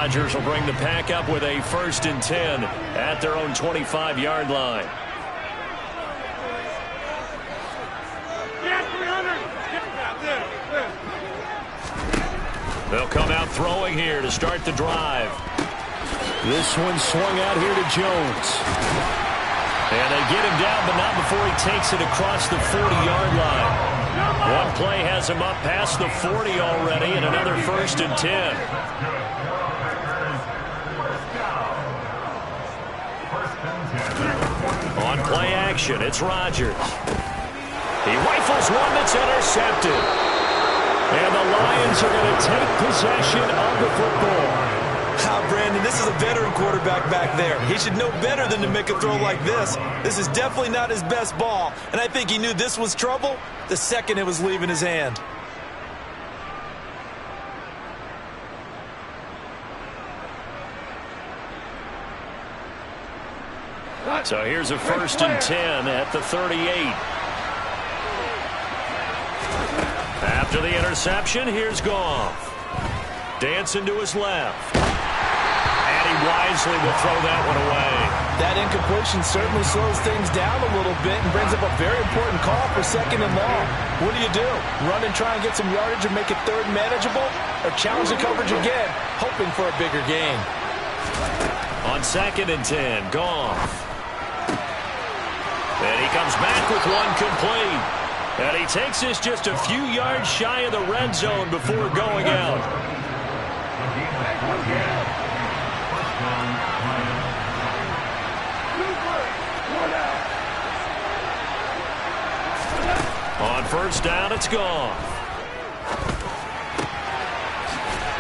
Rodgers will bring the pack up with a 1st and 10 at their own 25-yard line. They'll come out throwing here to start the drive. This one swung out here to Jones. And they get him down, but not before he takes it across the 40-yard line. One play has him up past the 40 already, and another 1st and 10. On play action, it's Rodgers. He rifles one that's intercepted. And the Lions are going to take possession of the football. Brandon, this is a veteran quarterback back there. He should know better than to make a throw like this. This is definitely not his best ball, and I think he knew this was trouble the second it was leaving his hand. So here's a 1st and 10 at the 38. After the interception, here's Goff. Dancing to his left. And he wisely will throw that one away. That incompletion certainly slows things down a little bit and brings up a very important call for 2nd and long. What do? Run and try and get some yardage and make it 3rd manageable? Or challenge the coverage again, hoping for a bigger gain? On 2nd and 10, Goff. And he comes back with one complete. And he takes this just a few yards shy of the red zone before going out. On 1st down, it's Goff.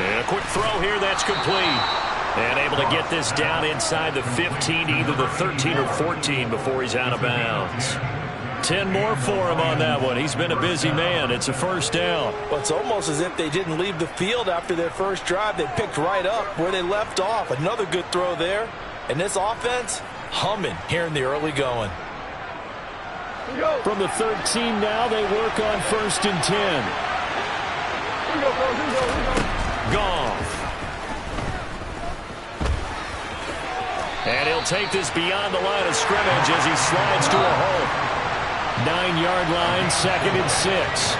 And a quick throw here, that's complete. And able to get this down inside the 15, either the 13 or 14 before he's out of bounds. 10 more for him on that one. He's been a busy man. It's a 1st down. Well, it's almost as if they didn't leave the field after their first drive. They picked right up where they left off. Another good throw there. And this offense, humming here in the early going. From the 13 now, they work on 1st and 10. Goff. And he'll take this beyond the line of scrimmage as he slides to a hole. 9-yard line, 2nd and 6.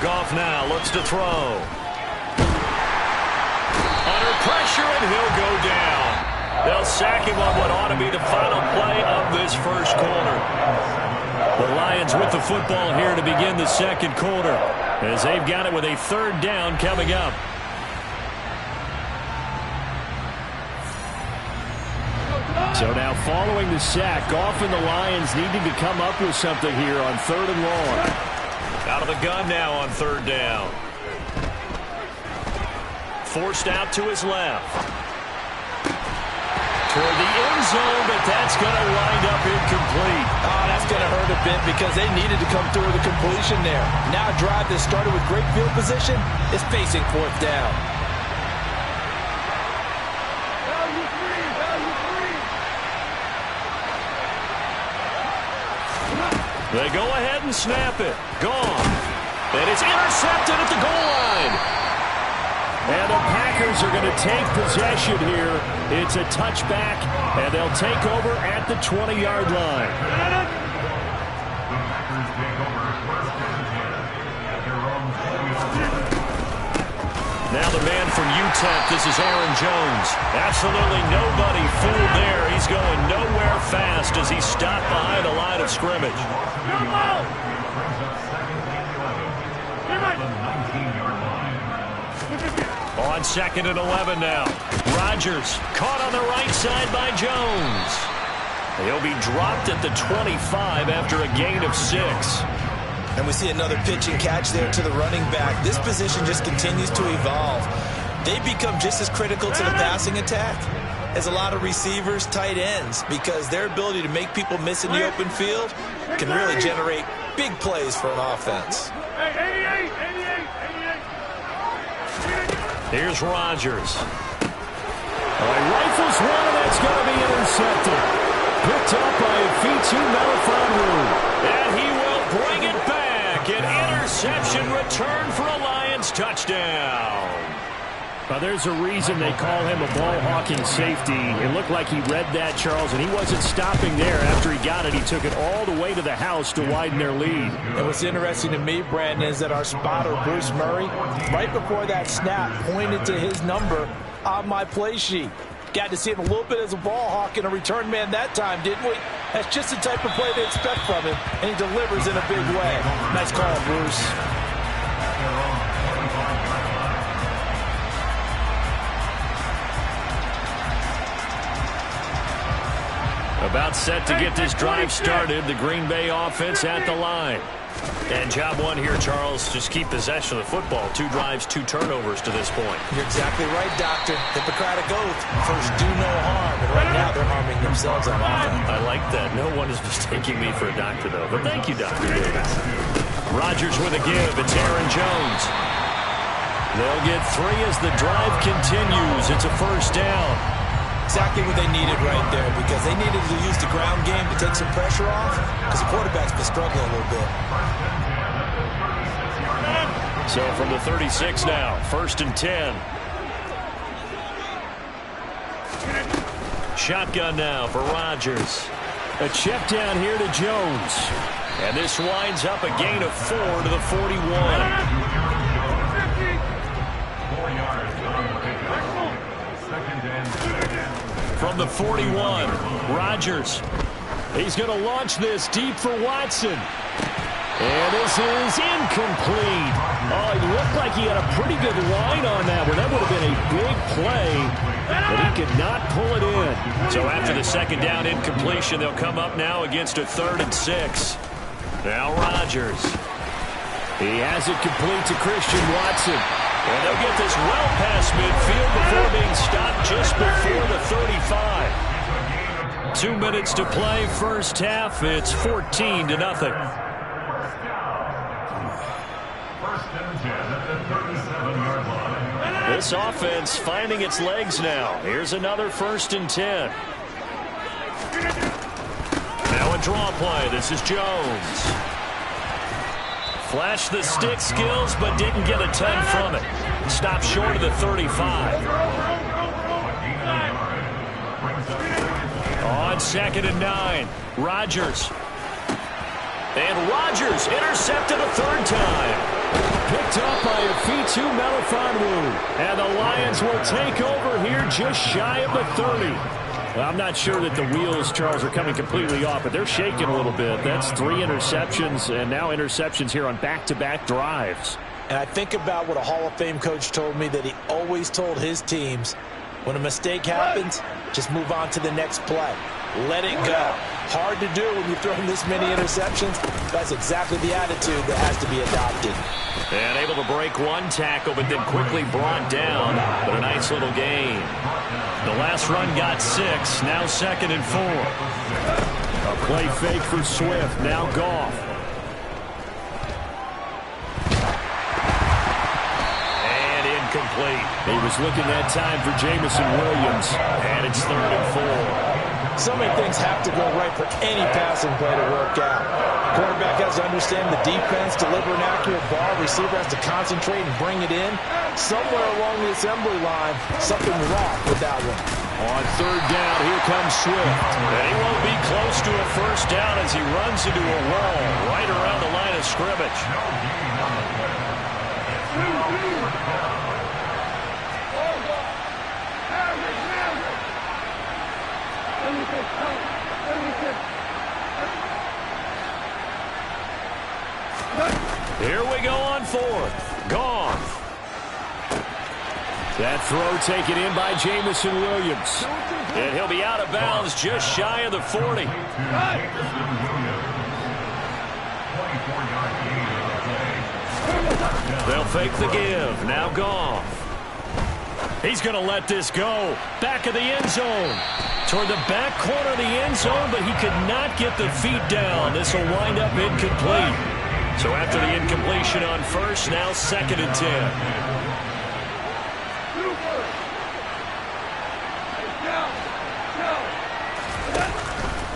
Goff now looks to throw. Under pressure, and he'll go down. They'll sack him on what ought to be the final play of this 1st quarter. The Lions with the football here to begin the 2nd quarter, as they've got it with a 3rd down coming up. So now following the sack, Goff and the Lions needing to come up with something here on 3rd and long. Out of the gun now on 3rd down. Forced out to his left. Toward the end zone, but that's going to wind up incomplete. Oh, that's going to hurt a bit because they needed to come through with a completion there. Now a drive that started with great field position is facing 4th down. They go ahead and snap it. Gone. And it's intercepted at the goal line. And the Packers are going to take possession here. It's a touchback, and they'll take over at the 20-yard line. Now the man from UTEP, this is Aaron Jones. Absolutely nobody fooled there. He's going nowhere fast as he stopped behind the line of scrimmage. On 2nd and 11 now. Rodgers caught on the right side by Jones. He'll be dropped at the 25 after a gain of 6. And we see another pitch and catch there to the running back. This position just continues to evolve. They become just as critical to the passing attack as a lot of receivers, tight ends, because their ability to make people miss in the open field can really generate big plays for an offense. Here's Rodgers. He rifles one, and that's going to be intercepted. Picked up by Fitu Melifonwu. And he will bring it back. touchdown. Well, there's a reason they call him a ball-hawking safety. It looked like he read that, Charles, and he wasn't stopping there. After he got it, he took it all the way to the house to widen their lead. And what's interesting to me, Brandon, is that our spotter, Bruce Murray, right before that snap, pointed to his number on my play sheet. Got to see him a little bit as a ball hawk and a return man that time, didn't we? That's just the type of play they expect from him, and he delivers in a big way. Nice call, Bruce. About set to get this drive started. The Green Bay offense at the line. And job one here, Charles. Just keep possession of the football. 2 drives, 2 turnovers to this point. You're exactly right, Doctor. Hippocratic oath. First, do no harm. And right now, they're harming themselves on offense. I like that. No one is mistaking me for a doctor, though. But thank you, Dr. Davis. Rodgers with a give. It's Aaron Jones. They'll get 3 as the drive continues. It's a first down. Exactly what they needed right there, because they needed to use the ground game to take some pressure off, because the quarterback's been struggling a little bit. So from the 36 now, 1st and 10. Shotgun now for Rodgers. A check down here to Jones. And this winds up a gain of 4 to the 41. From the 41, Rodgers. He's going to launch this deep for Watson. And this is incomplete. Oh, he looked like he had a pretty good line on that one. That would have been a big play, but he could not pull it in. So after the second down incompletion, they'll come up now against a 3rd and 6. Now Rodgers. He has it complete to Christian Watson. And they'll get this well past midfield before being stopped just before the 35. 2 minutes to play, first half. It's 14-0. This offense finding its legs now. Here's another 1st and 10. Now a draw play. This is Jones. Flashed the stick skills, but didn't get a ton from it. Stopped short of the 35. On 2nd and 9, Rodgers. And Rodgers intercepted a 3rd time. Picked up by Afitu Melifonwu. And the Lions will take over here just shy of the 30. Well, I'm not sure that the wheels, Charles, are coming completely off, but they're shaking a little bit. That's 3 interceptions, and now interceptions here on back-to-back drives. And I think about what a Hall of Fame coach told me, that he always told his teams, when a mistake happens, just move on to the next play. Let it go. Hard to do when you're throwing this many interceptions. That's exactly the attitude that has to be adopted. And able to break 1 tackle, but then quickly brought down. But a nice little gain. The last run got 6. Now 2nd and 4. A play fake for Swift. Now Goff. And incomplete. He was looking that time for Jamison Williams. And it's 3rd and 4. So many things have to go right for any passing play to work out. Quarterback has to understand the defense, deliver an accurate ball. Receiver has to concentrate and bring it in. Somewhere along the assembly line, something wrong with that one. On 3rd down, here comes Swift. And he won't be close to a first down as he runs into a wall right around the line of scrimmage. Here we go on 4th. Goff. That throw taken in by Jamison Williams. And he'll be out of bounds just shy of the 40. They'll fake the give. Now Goff. He's going to let this go. Back of the end zone. Toward the back corner of the end zone, but he could not get the feet down. This will wind up incomplete. So after the incompletion on 1st, now 2nd and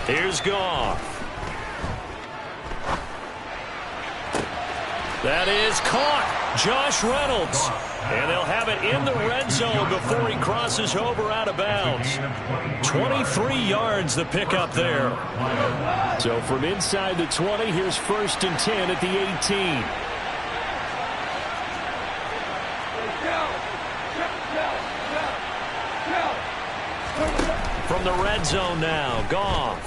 10. Here's Goff. That is caught. Josh Reynolds. And they'll have it in the red zone before he crosses over out of bounds. 23 yards the pickup there. So from inside the 20, here's 1st and 10 at the 18. From the red zone now, Goff.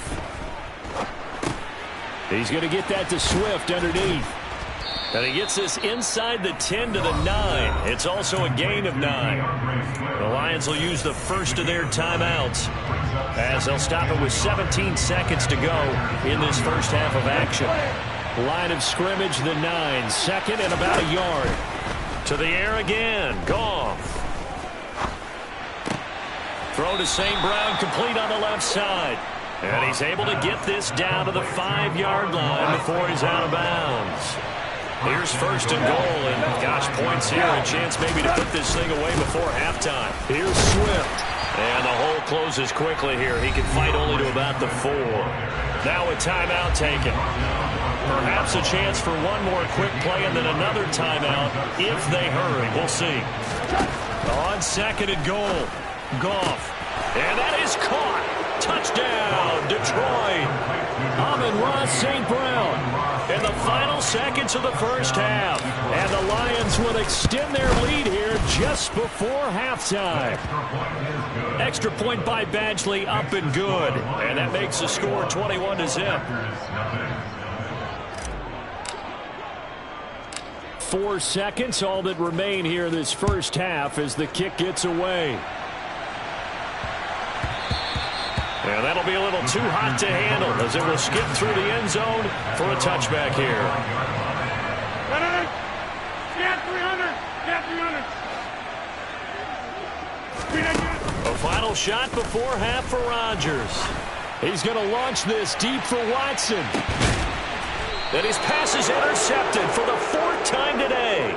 He's going to get that to Swift underneath. And he gets this inside the 10 to the 9. It's also a gain of 9. The Lions will use the first of their timeouts as they'll stop it with 17 seconds to go in this first half of action. Line of scrimmage, the 9. 2nd and about a yard. To the air again. Goff. Throw to St. Brown, complete on the left side. And he's able to get this down to the 5-yard line before he's out of bounds. Here's 1st and goal, and gosh, points here. A chance maybe to put this thing away before halftime. Here's Swift. And the hole closes quickly here. He can fight only to about the 4. Now a timeout taken. Perhaps a chance for one more quick play and then another timeout if they hurry. We'll see. On 2nd and goal. Goff. And that is caught. Touchdown, Detroit. Amon-Ra St. Brown. In the final seconds of the first half. And the Lions will extend their lead here just before halftime. Extra point by Badgley, up and good. And that makes the score 21-0. 4 seconds, all that remain here in this first half as the kick gets away. And that'll be a little too hot to handle as it will skip through the end zone for a touchback here. A final shot before half for Rodgers. He's going to launch this deep for Watson. And his pass is intercepted for the 4th time today.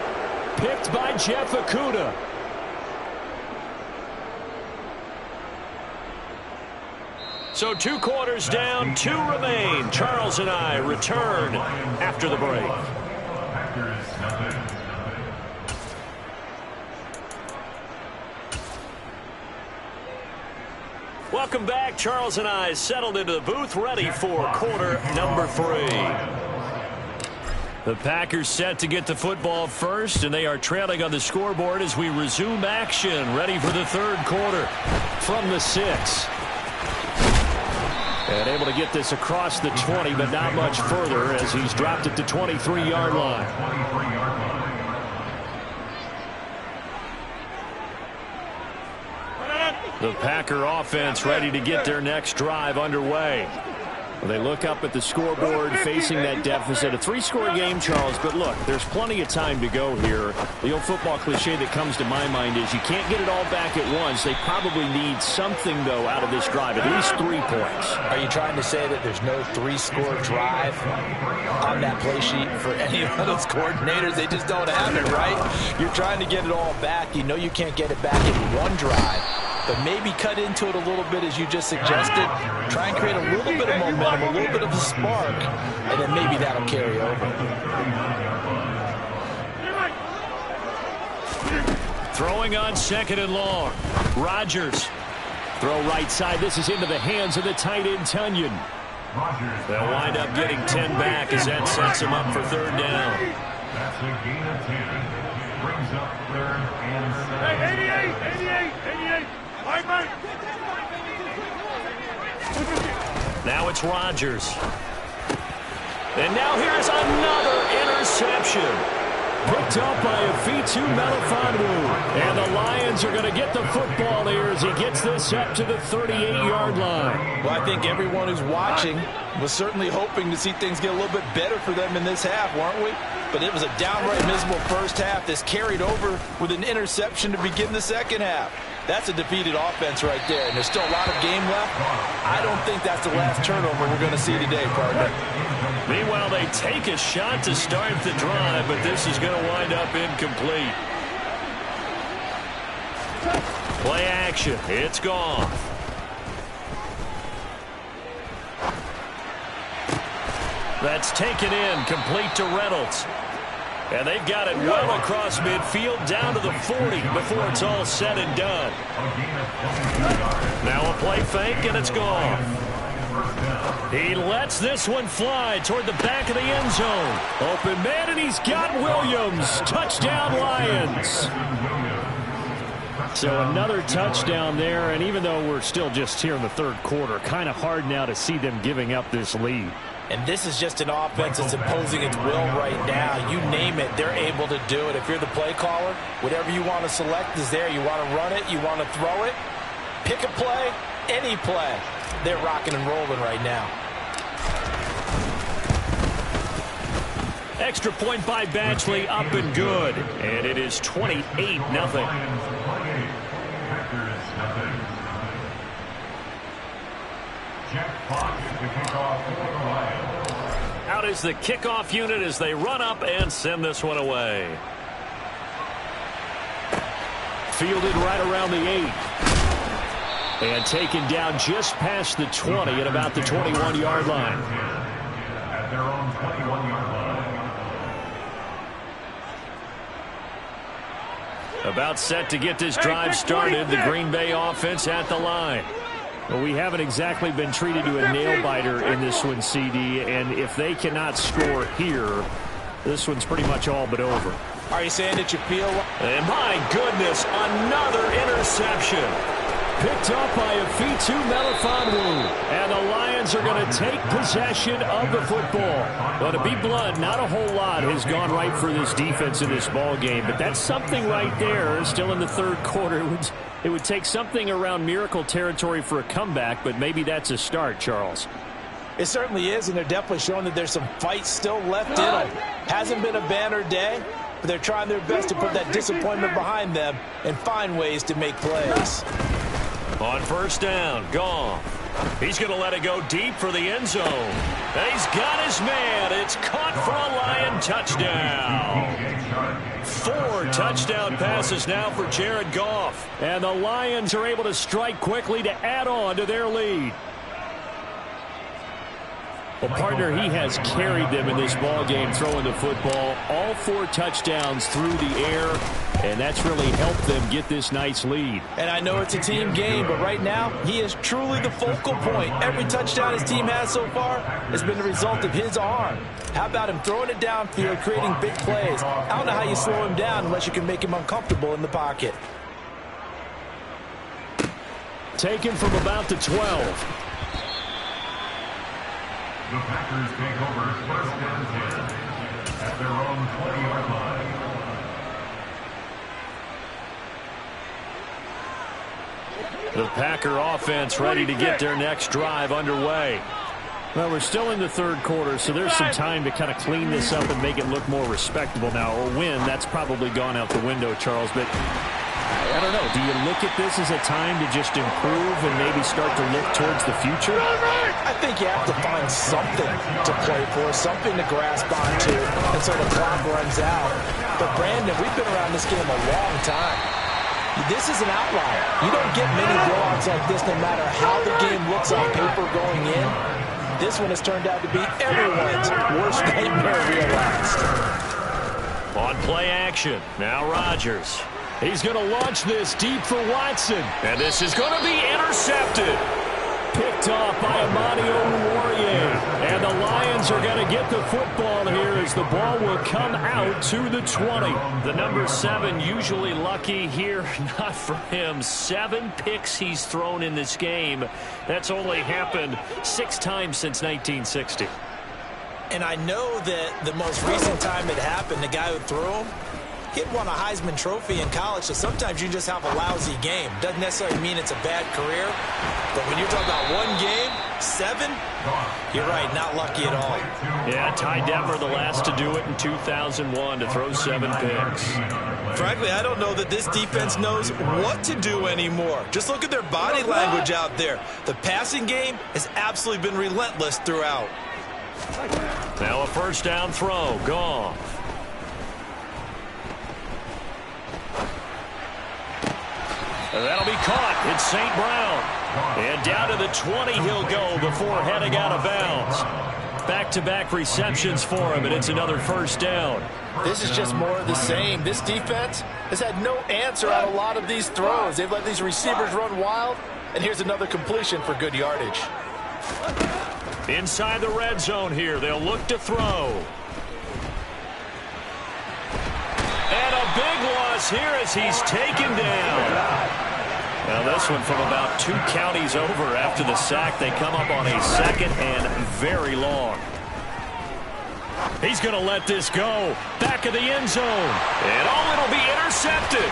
Picked by Jeff Okudah. So 2 quarters down, 2 remain. Charles and I return after the break. Welcome back. Charles and I settled into the booth, ready for quarter number 3. The Packers set to get the football first, and they are trailing on the scoreboard as we resume action, ready for the 3rd quarter from the 6. And able to get this across the 20, but not much further as he's dropped it to 23-yard line. The Packer offense ready to get their next drive underway. They look up at the scoreboard facing that deficit. A 3-score game, Charles, but look, there's plenty of time to go here. The old football cliche that comes to my mind is you can't get it all back at once. They probably need something, though, out of this drive, at least 3 points. Are you trying to say that there's no 3-score drive on that play sheet for any of those coordinators? They just don't have it, right? You're trying to get it all back. You know you can't get it back in one drive. But maybe cut into it a little bit as you just suggested. Try and create a little bit of momentum, a little bit of a spark, and then maybe that'll carry over. Throwing on 2nd and long. Rodgers. Throw right side. This is into the hands of the tight end, Tunyon. They'll wind up getting 10 back as that sets them up for 3rd down. That's a gain of 10. Brings up 3rd and 7. 88. Now it's Rodgers. And now here's another interception. Picked up by Afitu Melifonwu. And the Lions are going to get the football here as he gets this up to the 38-yard line. Well, I think everyone who's watching was certainly hoping to see things get a little bit better for them in this half, weren't we? But it was a downright miserable first half. This carried over with an interception to begin the second half. That's a defeated offense right there, and there's still a lot of game left. I don't think that's the last turnover we're going to see today, partner. Meanwhile, they take a shot to start the drive, but this is going to wind up incomplete. Play action. It's gone. That's taken in, complete to Reynolds. And they've got it well across midfield down to the 40 before it's all said and done. Now a play fake, and it's gone. He lets this one fly toward the back of the end zone. Open man, and he's got Williams. Touchdown, Lions. So another touchdown there, and even though we're still just here in the third quarter, kind of hard now to see them giving up this lead. And this is just an offense that's imposing its will right now. You name it, they're able to do it. If you're the play caller, whatever you want to select is there. You want to run it, you want to throw it, pick a play, any play. They're rocking and rolling right now. Extra point by Batchley, up and good. And it is 28-0. Out is the kickoff unit as they run up and send this one away. Fielded right around the 8. And taken down just past the 20 at about the 21-yard line. At their own 21-yard line. About set to get this drive started. The Green Bay offense at the line. Well, we haven't exactly been treated to a nail-biter in this one, CD, and if they cannot score here, this one's pretty much all but over. Are you saying that you feel... And my goodness, another interception. Picked up by Afitu Melifonwu, and the Lions are going to take possession of the football. Well, to be blunt, not a whole lot has gone right for this defense in this ball game, but that's something right there. Still in the third quarter. It would take something around miracle territory for a comeback, but maybe that's a start, Charles. It certainly is, and they're definitely showing that there's some fight still left in them. Hasn't been a banner day, but they're trying their best to put that disappointment behind them and find ways to make plays. On first down, Goff. He's going to let it go deep for the end zone. And he's got his man. It's caught for a Lion touchdown. 4 touchdown passes now for Jared Goff. And the Lions are able to strike quickly to add on to their lead. Well, partner, he has carried them in this ball game throwing the football. All 4 touchdowns through the air, and that's really helped them get this nice lead. And I know it's a team game, but right now, he is truly the focal point. Every touchdown his team has so far has been the result of his arm. How about him throwing it downfield, creating big plays? I don't know how you slow him down unless you can make him uncomfortable in the pocket. Taken from about the 12. The Packers take over first and 10 at their own 20-yard line. The Packer offense ready to get their next drive underway. Well, we're still in the third quarter, so there's some time to kind of clean this up and make it look more respectable now. Or win, that's probably gone out the window, Charles. But I don't know. Do you look at this as a time to just improve and maybe start to look towards the future? I think you have to find something to play for, something to grasp onto until the clock runs out. But, Brandon, we've been around this game a long time. This is an outlier. You don't get many blowouts like this no matter how the game looks on paper going in. This one has turned out to be everyone's worst nightmare realized. On play action, now Rodgers. He's going to launch this deep for Watson. And this is going to be intercepted. Picked off by Amani Oruwariye. And the Lions are going to get the football here as the ball will come out to the 20. The number 7 usually lucky here. Not for him. 7 picks he's thrown in this game. That's only happened 6 times since 1960. And I know that the most recent time it happened, the guy who threw him, he had won a Heisman Trophy in college, so sometimes you just have a lousy game. Doesn't necessarily mean it's a bad career, but when you're talking about one game, 7, you're right, not lucky at all. Yeah, Ty Detmer, the last to do it in 2001, to throw 7 picks. Frankly, I don't know that this defense knows what to do anymore. Just look at their body language out there. The passing game has absolutely been relentless throughout. Now a first down throw, Goff. That'll be caught. It's St. Brown. And down to the 20 he'll go before heading out of bounds. back-to-back receptions for him, and it's another first down. This is just more of the same. This defense has had no answer on a lot of these throws. They've let these receivers run wild, and here's another completion for good yardage. Inside the red zone here, they'll look to throw. And a big loss here as he's taken down. Now this one from about 2 counties over after the sack. They come up on a 2nd and very long. He's going to let this go. Back of the end zone. And it'll be intercepted.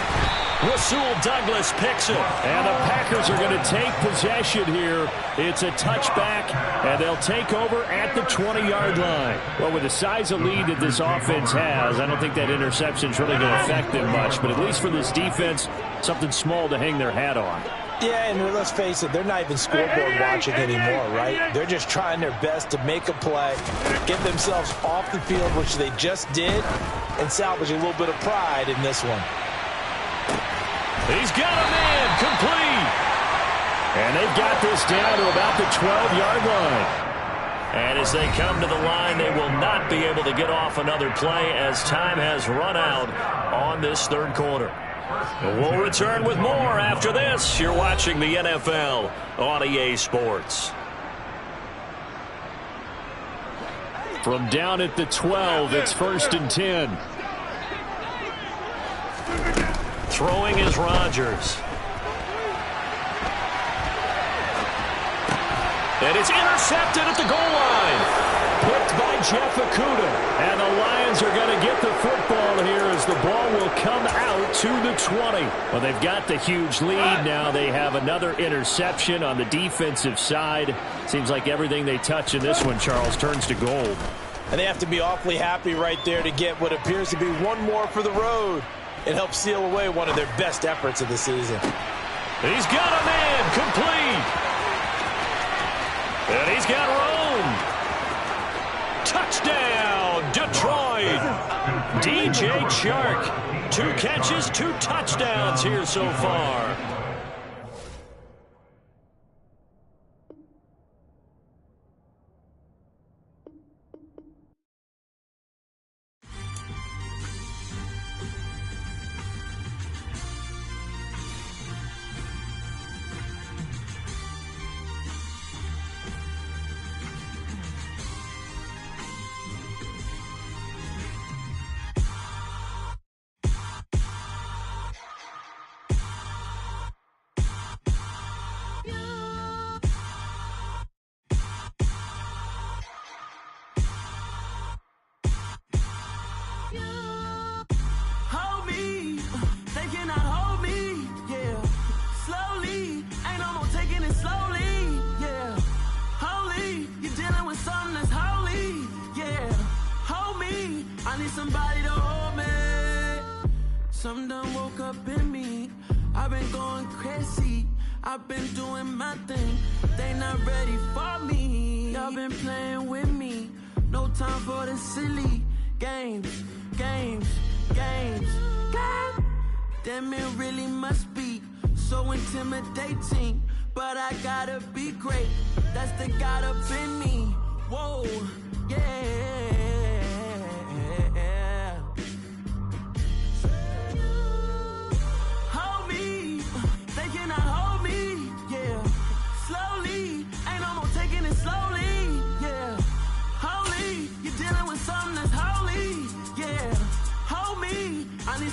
Rasul Douglas picks it. And the Packers are going to take possession here. It's a touchback, and they'll take over at the 20-yard line. Well, with the size of lead that this offense has, I don't think that interception's really going to affect them much. But at least for this defense, something small to hang their hat on. Yeah, and let's face it, they're not even scoreboard watching anymore, right? They're just trying their best to make a play, get themselves off the field, which they just did, and salvage a little bit of pride in this one. He's got a man complete. And they've got this down to about the 12-yard line. And as they come to the line, they will not be able to get off another play as time has run out on this third quarter. We'll return with more after this. You're watching the NFL on EA Sports. From down at the 12, it's 1st and 10. Throwing is Rodgers. And it's intercepted at the goal line. Picked by Jeff Okudah. And the Lions are going to get the football here as the ball will come out to the 20. Well, they've got the huge lead. Now they have another interception on the defensive side. Seems like everything they touch in this one, Charles, turns to gold. And they have to be awfully happy right there to get what appears to be one more for the road. It helps seal away one of their best efforts of the season. He's got a man complete. And he's got Rome. Touchdown, Detroit. DJ Chark. 2 catches, 2 touchdowns here so far. Somebody to hold me. Something done woke up in me. I've been going crazy. I've been doing my thing. They not ready for me. Y'all been playing with me. No time for the silly games. Damn, it really must be so intimidating. But I gotta be great. That's the God up in me. Whoa, yeah.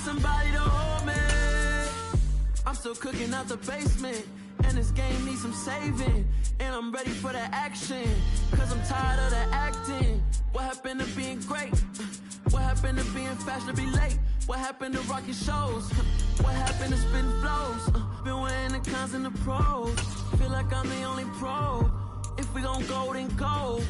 Somebody to hold me. I'm still cooking out the basement, and this game needs some saving. And I'm ready for the action, cause I'm tired of the acting. What happened to being great? What happened to being fashionably late? What happened to rocking shows? What happened to spitting flows? Been weighing the cons and the pros. Feel like I'm the only pro. If we gon' go, then go.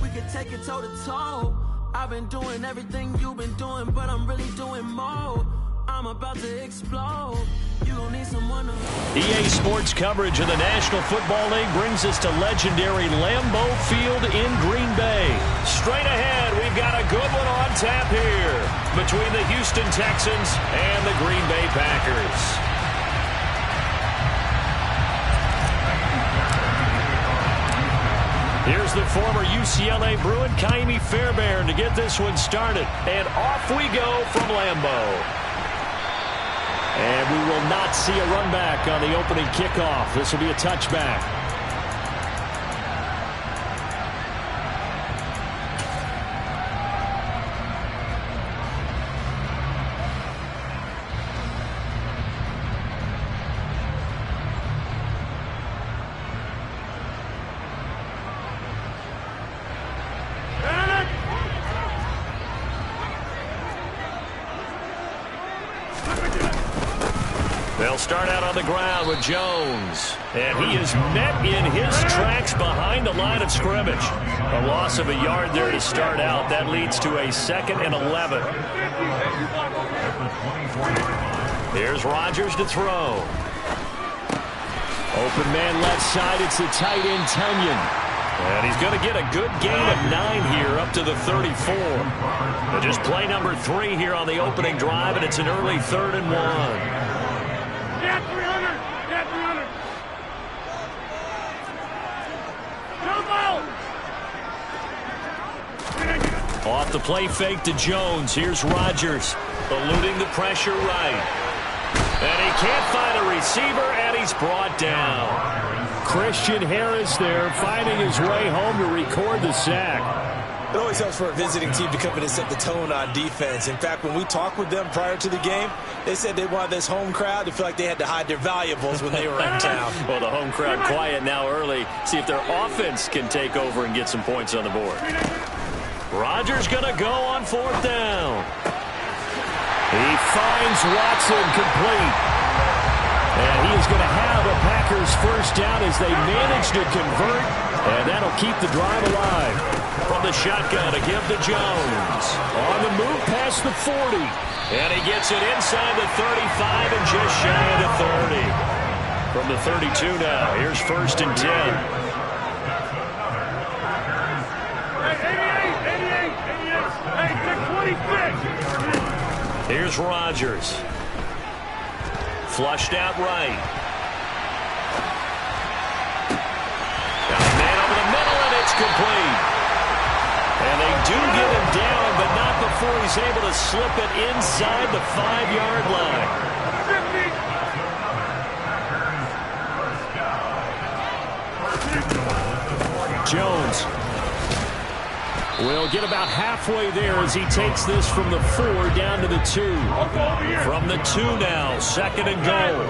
We could take it toe to toe. I've been doing everything you've been doing, but I'm really doing more. I'm about to explode. You gon' need someone to... EA Sports coverage of the National Football League brings us to legendary Lambeau Field in Green Bay. Straight ahead, we've got a good one on tap here between the Houston Texans and the Green Bay Packers. Here's the former UCLA Bruin, Kaimi Fairbairn, to get this one started. And off we go from Lambeau. And we will not see a run back on the opening kickoff. This will be a touchback. They'll start out on the ground with Jones. And he is met in his tracks behind the line of scrimmage. A loss of a yard there to start out. That leads to a 2nd and 11. Here's Rodgers to throw. Open man left side. It's the tight end, Tunyon. And he's going to get a good gain of 9 here up to the 34. And just play number 3 here on the opening drive, and it's an early 3rd and 1. Get 300! Get 300! Jump out! Off the play fake to Jones. Here's Rodgers, eluding the pressure right. And he can't find a receiver, and he's brought down. Christian Harris there, finding his way home to record the sack. It always helps for a visiting team to come in and set the tone on defense. In fact, when we talked with them prior to the game, they said they wanted this home crowd to feel like they had to hide their valuables when they were in town. Well, the home crowd quiet now early. See if their offense can take over and get some points on the board. Rodgers going to go on 4th down. He finds Watson complete. And he is going to have a Packers 1st down as they manage to convert. And that'll keep the drive alive. From the shotgun to give to Jones. On the move past the 40. And he gets it inside the 35 and just shy of the 30. From the 32 now, here's 1st and 10. Hey, 26. Here's Rodgers. Flushed out right. Got a man over the middle, and it's complete. And they do get him down, but not before he's able to slip it inside the 5-yard line. Jones will get about halfway there as he takes this from the 4 down to the 2. From the 2 now, 2nd and goal.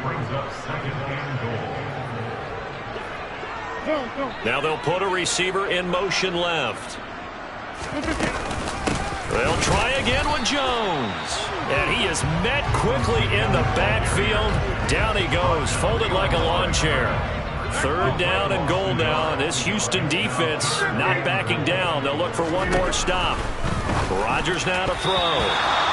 Brings up 2nd and goal. Now they'll put a receiver in motion left. They'll try again with Jones. And he is met quickly in the backfield. Down he goes, folded like a lawn chair. 3rd down and goal now. And this Houston defense not backing down. They'll look for one more stop. Rodgers now to throw.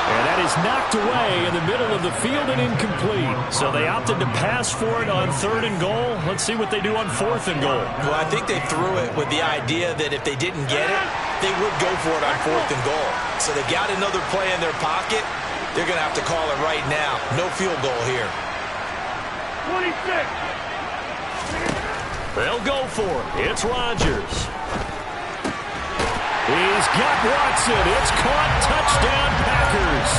And that is knocked away in the middle of the field and incomplete. So they opted to pass for it on 3rd and goal. Let's see what they do on 4th and goal. Well, I think they threw it with the idea that if they didn't get it, they would go for it on 4th and goal. So they got another play in their pocket. They're going to have to call it right now. No field goal here. 26. They'll go for it. It's Rodgers. He's got Watson. It's caught. Touchdown, Packers.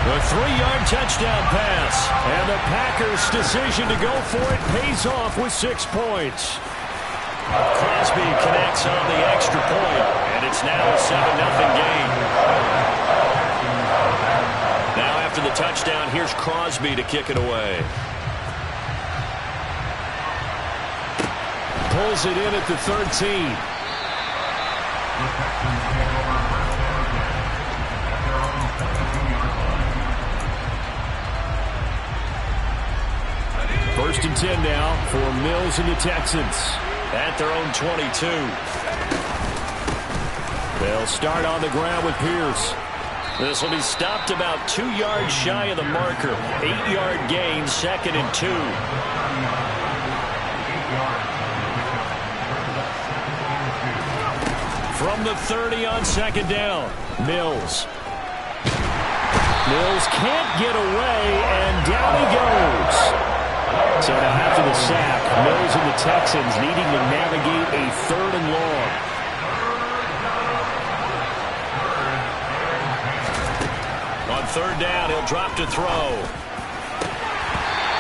A 3-yard touchdown pass. And the Packers' decision to go for it pays off with 6 points. Crosby connects on the extra point, and it's now a 7-0 game. Now after the touchdown, here's Crosby to kick it away. Pulls it in at the 13. First and 10 now for Mills and the Texans at their own 22. They'll start on the ground with Pierce. This will be stopped about 2 yards shy of the marker. 8-yard gain, 2nd and 2. From the 30 on 2nd down, Mills. Mills can't get away, and down he goes. So now after the sack, Mills and the Texans needing to navigate a 3rd and long. On 3rd down, he'll drop to throw.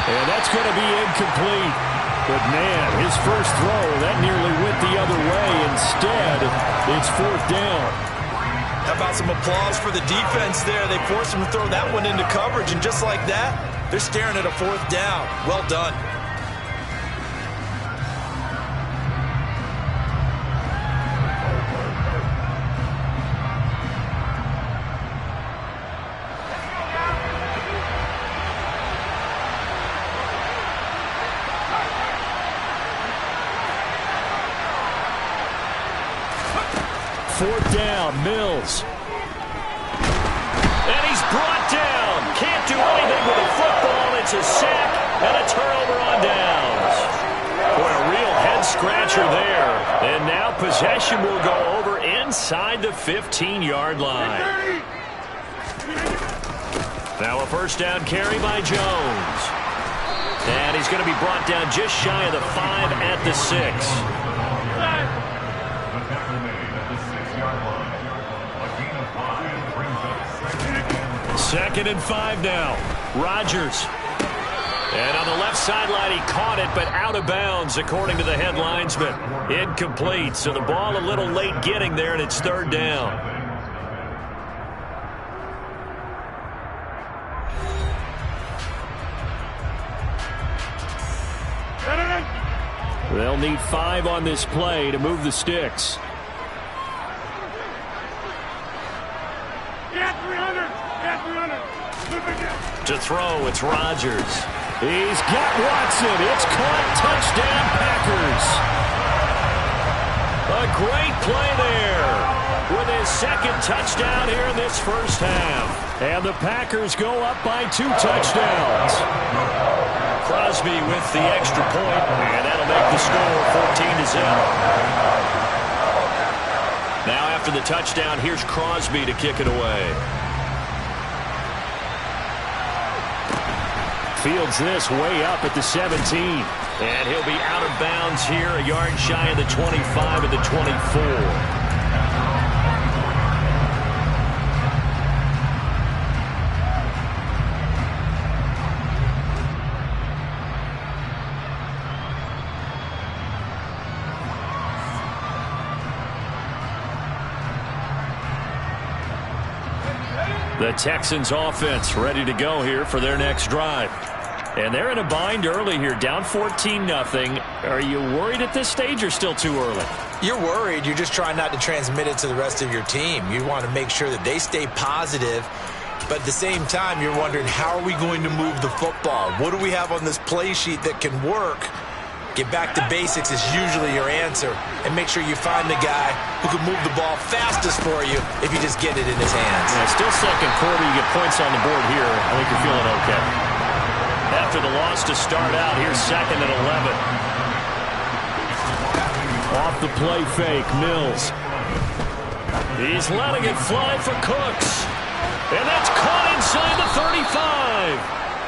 And that's going to be incomplete. But, man, his first throw, that nearly went the other way. Instead, it's 4th down. How about some applause for the defense there? They forced him to throw that one into coverage, and just like that, they're staring at a 4th down. Well done. Fourth down, Mills. And he's brought down. Can't do anything with a football. It's a sack and a turnover on downs. Boy, a real head-scratcher there. And now possession will go over inside the 15-yard line. Now a first down carry by Jones. And he's going to be brought down just shy of the 5 at the 6. 2nd and 5 now. Rodgers. And on the left sideline, he caught it, but out of bounds, according to the head linesman. Incomplete, so the ball a little late getting there, and it's 3rd down. They'll need 5 on this play to move the sticks. To throw, it's Rodgers. He's got Watson. It's caught. Touchdown, Packers. A great play there with his 2nd touchdown here in this first half. And the Packers go up by 2 touchdowns. Crosby with the extra point, and that'll make the score 14-0. Now after the touchdown, here's Crosby to kick it away. Fields this way up at the 17. And he'll be out of bounds here, a yard shy of the 25 of the 24. The Texans offense ready to go here for their next drive. And they're in a bind early here, down 14-0. Are you worried at this stage or still too early? You're worried. You're just trying not to transmit it to the rest of your team. You want to make sure that they stay positive. But at the same time, you're wondering, how are we going to move the football? What do we have on this play sheet that can work? Get back to basics is usually your answer. And make sure you find the guy who can move the ball fastest for you if you just get it in his hands. Yeah, still second quarter. You get points on the board here. I think you're feeling okay. After the loss to start out, here's 2nd and 11. Off the play fake, Mills. He's letting it fly for Cooks. And that's caught inside the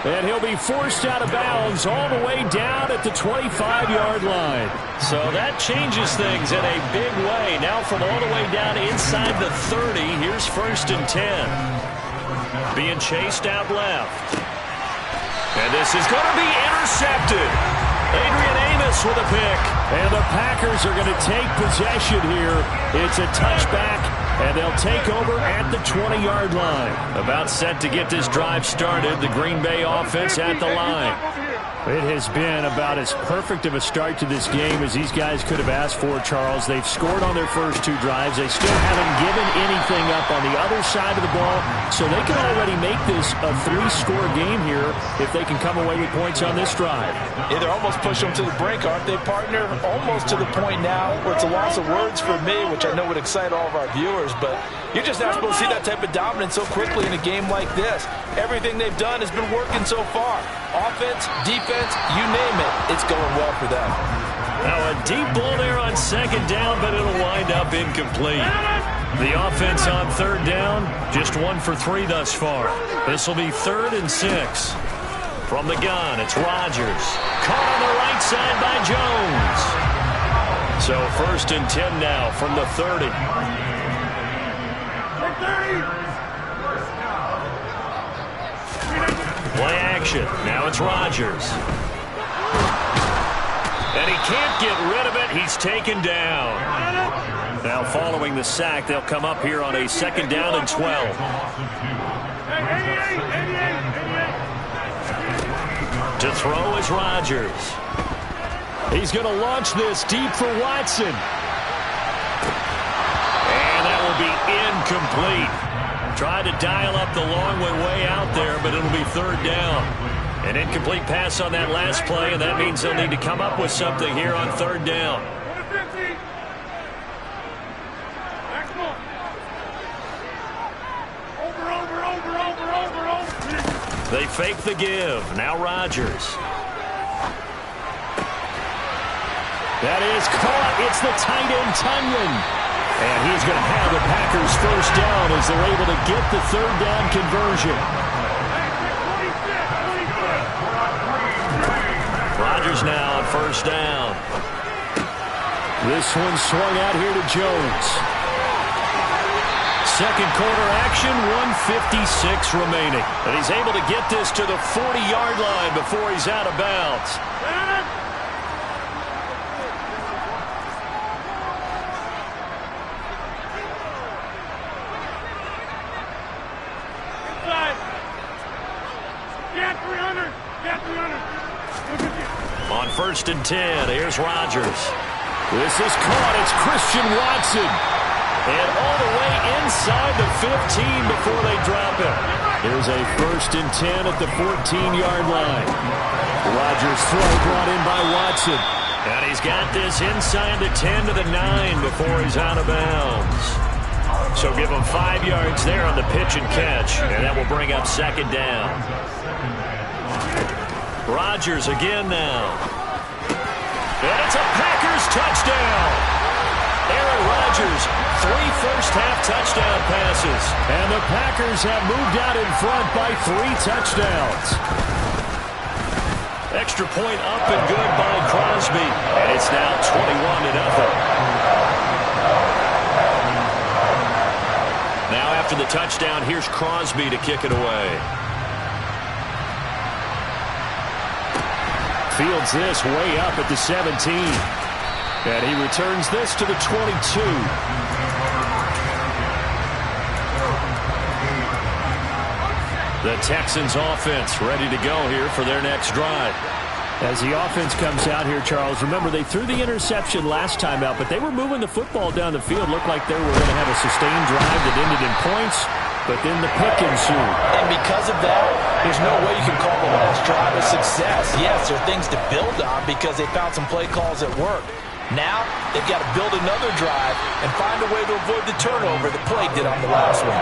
35. And he'll be forced out of bounds all the way down at the 25-yard line. So that changes things in a big way. Now from all the way down inside the 30, here's 1st and 10. Being chased out left. And this is going to be intercepted. Adrian Amos with a pick. And the Packers are going to take possession here. It's a touchback, and they'll take over at the 20-yard line. About set to get this drive started. The Green Bay offense at the line. It has been about as perfect of a start to this game as these guys could have asked for, Charles. They've scored on their first 2 drives. They still haven't given anything up on the other side of the ball, so they can already make this a 3-score game here if they can come away with points on this drive. Yeah, they're almost pushing them to the brink, aren't they, partner? Almost to the point now where it's a loss of words for me, which I know would excite all of our viewers, but you're just not supposed to see that type of dominance so quickly in a game like this. Everything they've done has been working so far. Offense, defense, you name it, it's going well for them. Now a deep ball there on 2nd down, but it'll wind up incomplete. The offense on 3rd down, just 1 for 3 thus far. This will be 3rd and 6. From the gun, it's Rodgers. Caught on the right side by Jones. So 1st and 10 now from the 30. Play action. Now it's Rodgers. And he can't get rid of it. He's taken down. Now following the sack, they'll come up here on a 2nd down and 12. To throw is Rodgers. He's going to launch this deep for Watson. And that will be incomplete. Tried to dial up the long way out there, but it'll be 3rd down. An incomplete pass on that last play, and that means they'll need to come up with something here on 3rd down. They fake the give. Now Rodgers. That is caught. It's the tight end, Tunyon. And he's going to have the Packers 1st down as they're able to get the 3rd down conversion. Rodgers now on 1st down. This one swung out here to Jones. 2nd quarter action, 1:56 remaining. And he's able to get this to the 40-yard line before he's out of bounds. On 1st and 10, here's Rodgers. This is caught. It's Christian Watson. And all the way inside the 15 before they drop it. Here's a 1st and 10 at the 14-yard line. Rodgers' throw brought in by Watson. And he's got this inside the 10 to the 9 before he's out of bounds. So give him 5 yards there on the pitch and catch. And that will bring up 2nd down. Rodgers again now. And it's a Packers touchdown. Aaron Rodgers, 3 first-half touchdown passes. And the Packers have moved out in front by 3 touchdowns. Extra point up and good by Crosby. And it's now 21-0. Now after the touchdown, here's Crosby to kick it away. Fields this way up at the 17. And he returns this to the 22. The Texans offense ready to go here for their next drive. As the offense comes out here, Charles, remember they threw the interception last time out, but they were moving the football down the field. Looked like they were going to have a sustained drive that ended in points, but then the pick ensued. And because of that, there's no way you can call the last drive a success. Yes, there are things to build on because they found some play calls that work. Now, they've got to build another drive and find a way to avoid the turnover the play did on the last one.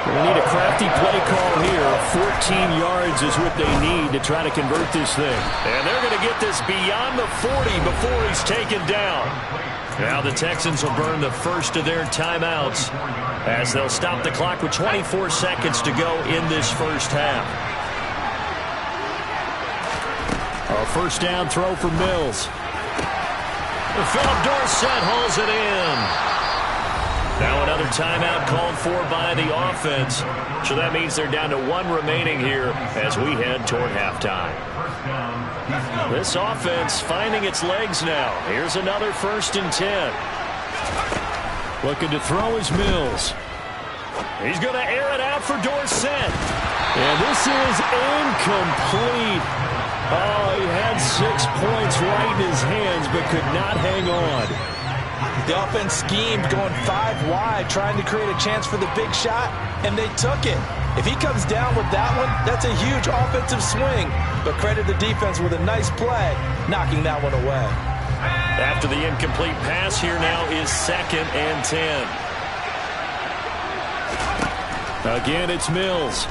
They need a crafty play call here. 14 yards is what they need to try to convert this thing. And they're going to get this beyond the 40 before he's taken down. Now the Texans will burn the first of their timeouts as they'll stop the clock with 24 seconds to go in this first half. A 1st down throw for Mills. Philip Dorsett hauls it in. Now another timeout called for by the offense. So that means they're down to 1 remaining here as we head toward halftime. This offense finding its legs now. Here's another 1st and 10. Looking to throw is Mills. He's going to air it out for Dorsett. And this is incomplete. Oh, he had 6 points right in his hands, but could not hang on. The offense schemed going 5 wide, trying to create a chance for the big shot, and they took it. If he comes down with that one, that's a huge offensive swing. But credit the defense with a nice play, knocking that one away. After the incomplete pass, here now is 2nd and 10. Again, it's Mills.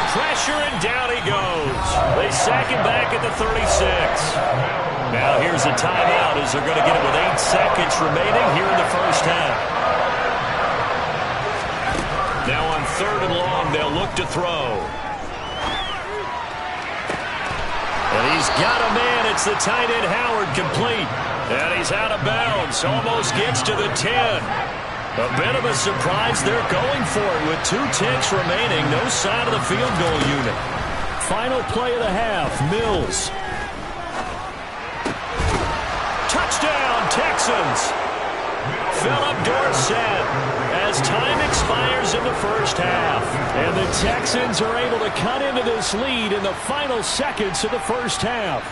Pressure, and down he goes. They sack him back at the 36. Now here's a timeout as they're going to get it with 8 seconds remaining here in the first half. Now on 3rd and long, they'll They'll look to throw. And he's got a man. It's the tight end Howard, complete. And he's out of bounds. Almost gets to the 10. A bit of a surprise. They're going for it with 2 ticks remaining. No sign of the field goal unit. Final play of the half. Mills. Touchdown, Texans. Philip Dorsett as time expires in the first half. And the Texans are able to cut into this lead in the final seconds of the first half.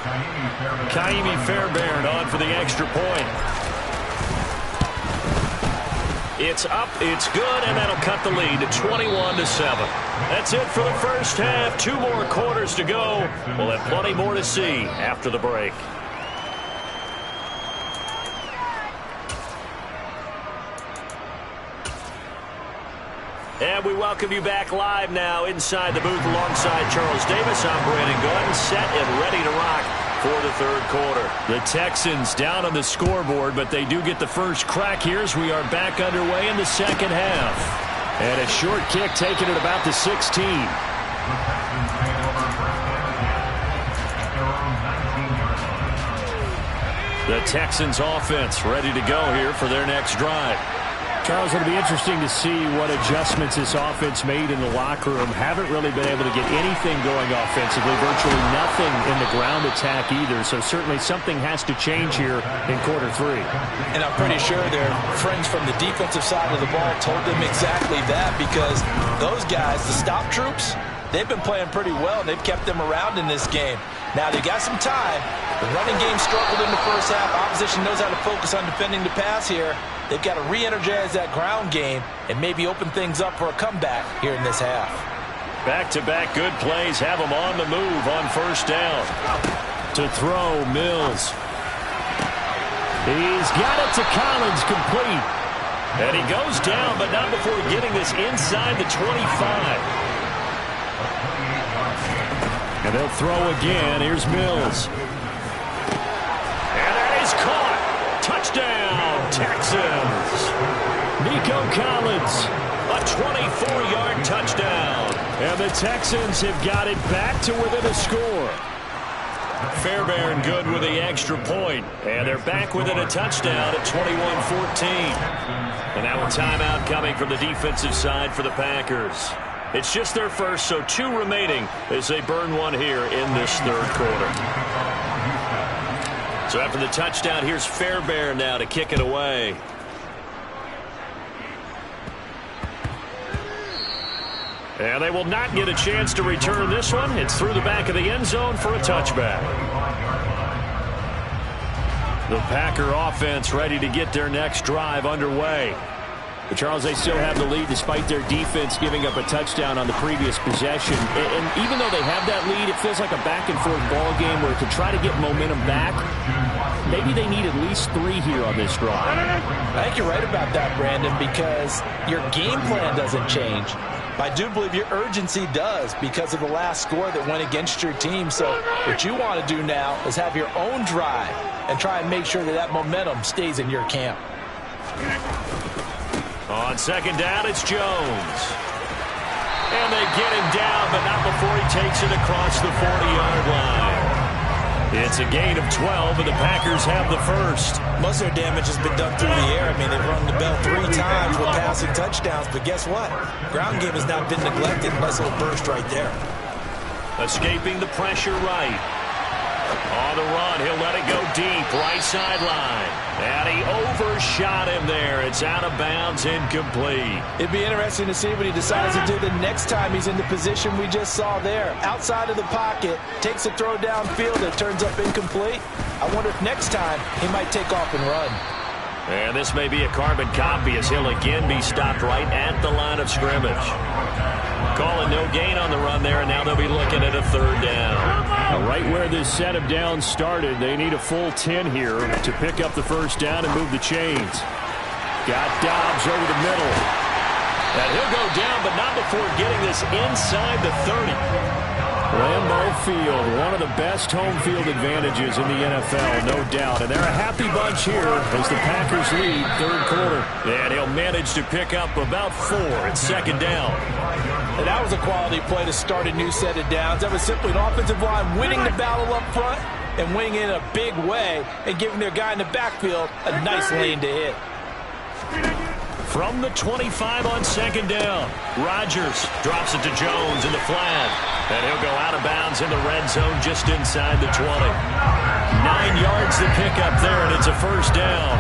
Kaimi Fairbairn on for the extra point. It's up, it's good, and that'll cut the lead to 21-7. That's it for the first half. 2 more quarters to go. We'll have plenty more to see after the break. And we welcome you back live now inside the booth alongside Charles Davis. I'm Brandon Gunn, set and ready to rock for the third quarter. The Texans down on the scoreboard, but they do get the first crack here as we are back underway in the second half. And a short kick taken at about the 16. The Texans offense ready to go here for their next drive. Charles, it'll be interesting to see what adjustments this offense made in the locker room. Haven't really been able to get anything going offensively, virtually nothing in the ground attack either. So certainly something has to change here in quarter 3. And I'm pretty sure their friends from the defensive side of the ball told them exactly that, because those guys, the stop troops, they've been playing pretty well, and they've kept them around in this game. Now, they got some time. The running game struggled in the first half. Opposition knows how to focus on defending the pass here. They've got to re-energize that ground game and maybe open things up for a comeback here in this half. Back-to-back good plays have them on the move on first down. To throw, Mills. He's got it to Collins, complete. And he goes down, but not before getting this inside the 25. And they'll throw again. Here's Mills. And that is caught. Touchdown, Texans. Nico Collins, a 24-yard touchdown. And the Texans have got it back to within a score. Fairbairn good with the extra point. And they're back within a touchdown at 21-14. And now a timeout coming from the defensive side for the Packers. It's just their first, so 2 remaining as they burn one here in this third quarter. So after the touchdown, here's Fairbairn now to kick it away. And they will not get a chance to return this one. It's through the back of the end zone for a touchback. The Packer offense ready to get their next drive underway. But Charles, they still have the lead despite their defense giving up a touchdown on the previous possession. And even though they have that lead, it feels like a back-and-forth ball game where to try to get momentum back, maybe they need at least 3 here on this drive. I think you're right about that, Brandon, because your game plan doesn't change. I do believe your urgency does because of the last score that went against your team. So what you want to do now is have your own drive and try and make sure that that momentum stays in your camp. On second down, it's Jones. And they get him down, but not before he takes it across the 40-yard line. It's a gain of 12, and the Packers have the first. Most of their damage has been done through the air. I mean, they've rung the bell 3 times with passing touchdowns, but guess what? Ground game has not been neglected. Nice little burst right there. Escaping the pressure right. On the run, he'll let it go deep, right sideline. And he overshot him there. It's out of bounds, incomplete. It'd be interesting to see what he decides to do the next time he's in the position we just saw there. Outside of the pocket, takes a throw downfield, it turns up incomplete. I wonder if next time he might take off and run. And this may be a carbon copy as he'll again be stopped right at the line of scrimmage. Calling no gain on the run there, and now they'll be looking at a third down. Now, right where this set of downs started, they need a full 10 here to pick up the first down and move the chains. Got Dobbs over the middle. And he'll go down, but not before getting this inside the 30. Lambeau Field, one of the best home field advantages in the NFL, no doubt. And they're a happy bunch here as the Packers lead third quarter. And he'll manage to pick up about 4 at second down. And that was a quality play to start a new set of downs. That was simply an offensive line winning the battle up front and winning in a big way and giving their guy in the backfield a nice lane to hit. From the 25 on second down, Rodgers drops it to Jones in the flat. And he'll go out of bounds in the red zone just inside the 20. 9 yards to pick up there, and it's a first down.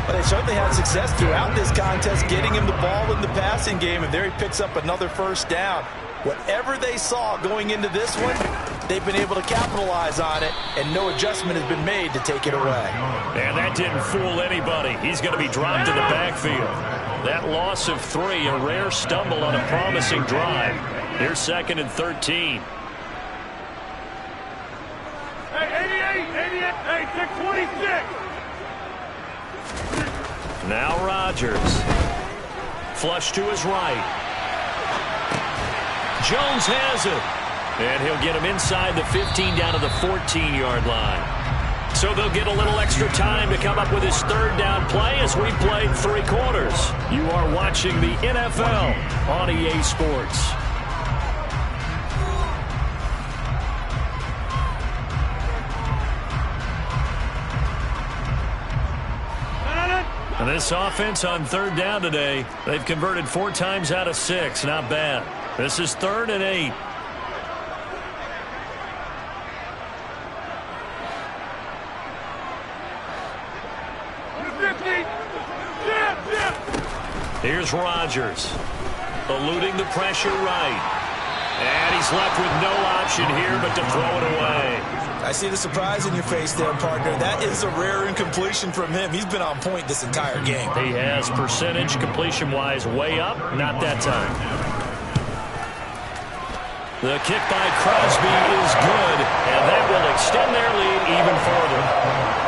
But they certainly had success throughout this contest getting him the ball in the passing game, and there he picks up another first down. Whatever they saw going into this one, they've been able to capitalize on it, and no adjustment has been made to take it away. And that didn't fool anybody. He's going to be dropped in the backfield. That loss of 3, a rare stumble on a promising drive. Here's 2nd and 13. Hey, 88, hey, 626. Now Rodgers. Flush to his right. Jones has it. And he'll get him inside the 15 down to the 14-yard line. So they'll get a little extra time to come up with his third down play as we played 3 quarters. You are watching the NFL on EA Sports. And this offense on third down today, they've converted 4 times out of 6. Not bad. This is 3rd and 8. Here's Rodgers, eluding the pressure right. And he's left with no option here but to throw it away. I see the surprise in your face there, partner. That is a rare incompletion from him. He's been on point this entire game. He has percentage completion-wise way up. Not that time. The kick by Crosby is good, and that will extend their lead even further.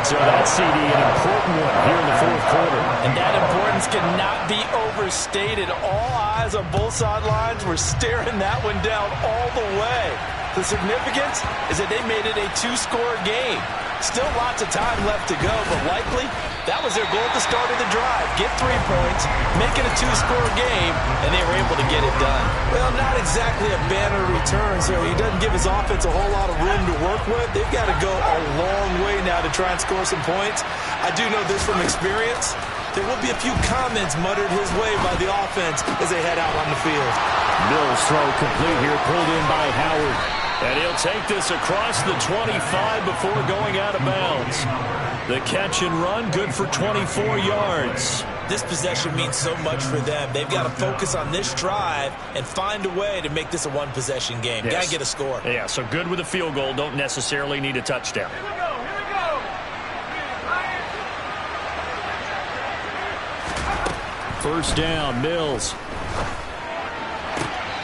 So that's CD, an important one here in the 4th quarter. And that importance cannot be overstated. All eyes on both sidelines were staring that one down all the way. The significance is that they made it a 2-score game. Still lots of time left to go, but likely that was their goal at the start of the drive. Get 3 points, make it a 2-score game, and they were able to get it done. Well, not exactly a banner return, so he doesn't give his offense a whole lot of room to work with. They've got to go a long way now to try and score some points. I do know this from experience. There will be a few comments muttered his way by the offense as they head out on the field. Mills throw complete here, pulled in by Howard. And he'll take this across the 25 before going out of bounds. The catch and run, good for 24 yards. This possession means so much for them. They've got to focus on this drive and find a way to make this a 1-possession game. Yes. Got to get a score. Yeah, so good with a field goal. Don't necessarily need a touchdown. Here we go. First down, Mills.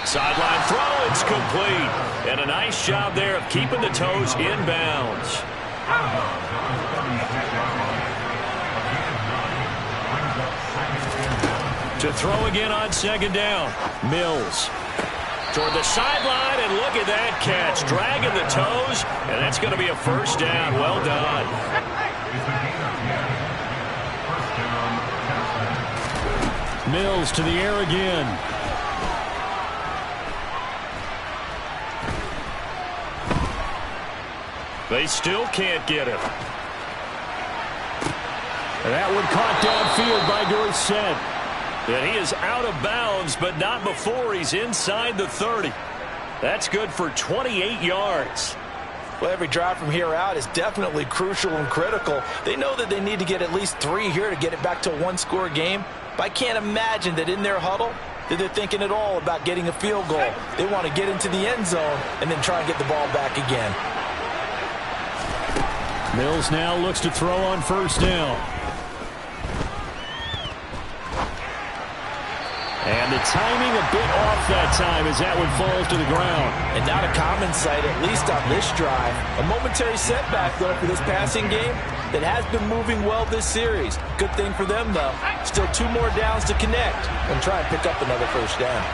Sideline throw, it's complete. And a nice job there of keeping the toes in bounds. To throw again on second down. Mills toward the sideline, and look at that catch. Dragging the toes, and that's going to be a first down. Well done. Mills to the air again. They still can't get him. That one caught downfield by Dorsett. And he is out of bounds, but not before he's inside the 30. That's good for 28 yards. Well, every drive from here out is definitely crucial and critical. They know that they need to get at least 3 here to get it back to a 1-score game. But I can't imagine that in their huddle that they're thinking at all about getting a field goal. They want to get into the end zone and then try and get the ball back again. Mills now looks to throw on first down. And the timing a bit off that time as that one falls to the ground. And not a common sight, at least on this drive. A momentary setback, though, for this passing game that has been moving well this series. Good thing for them, though. Still 2 more downs to connect and try and pick up another first down.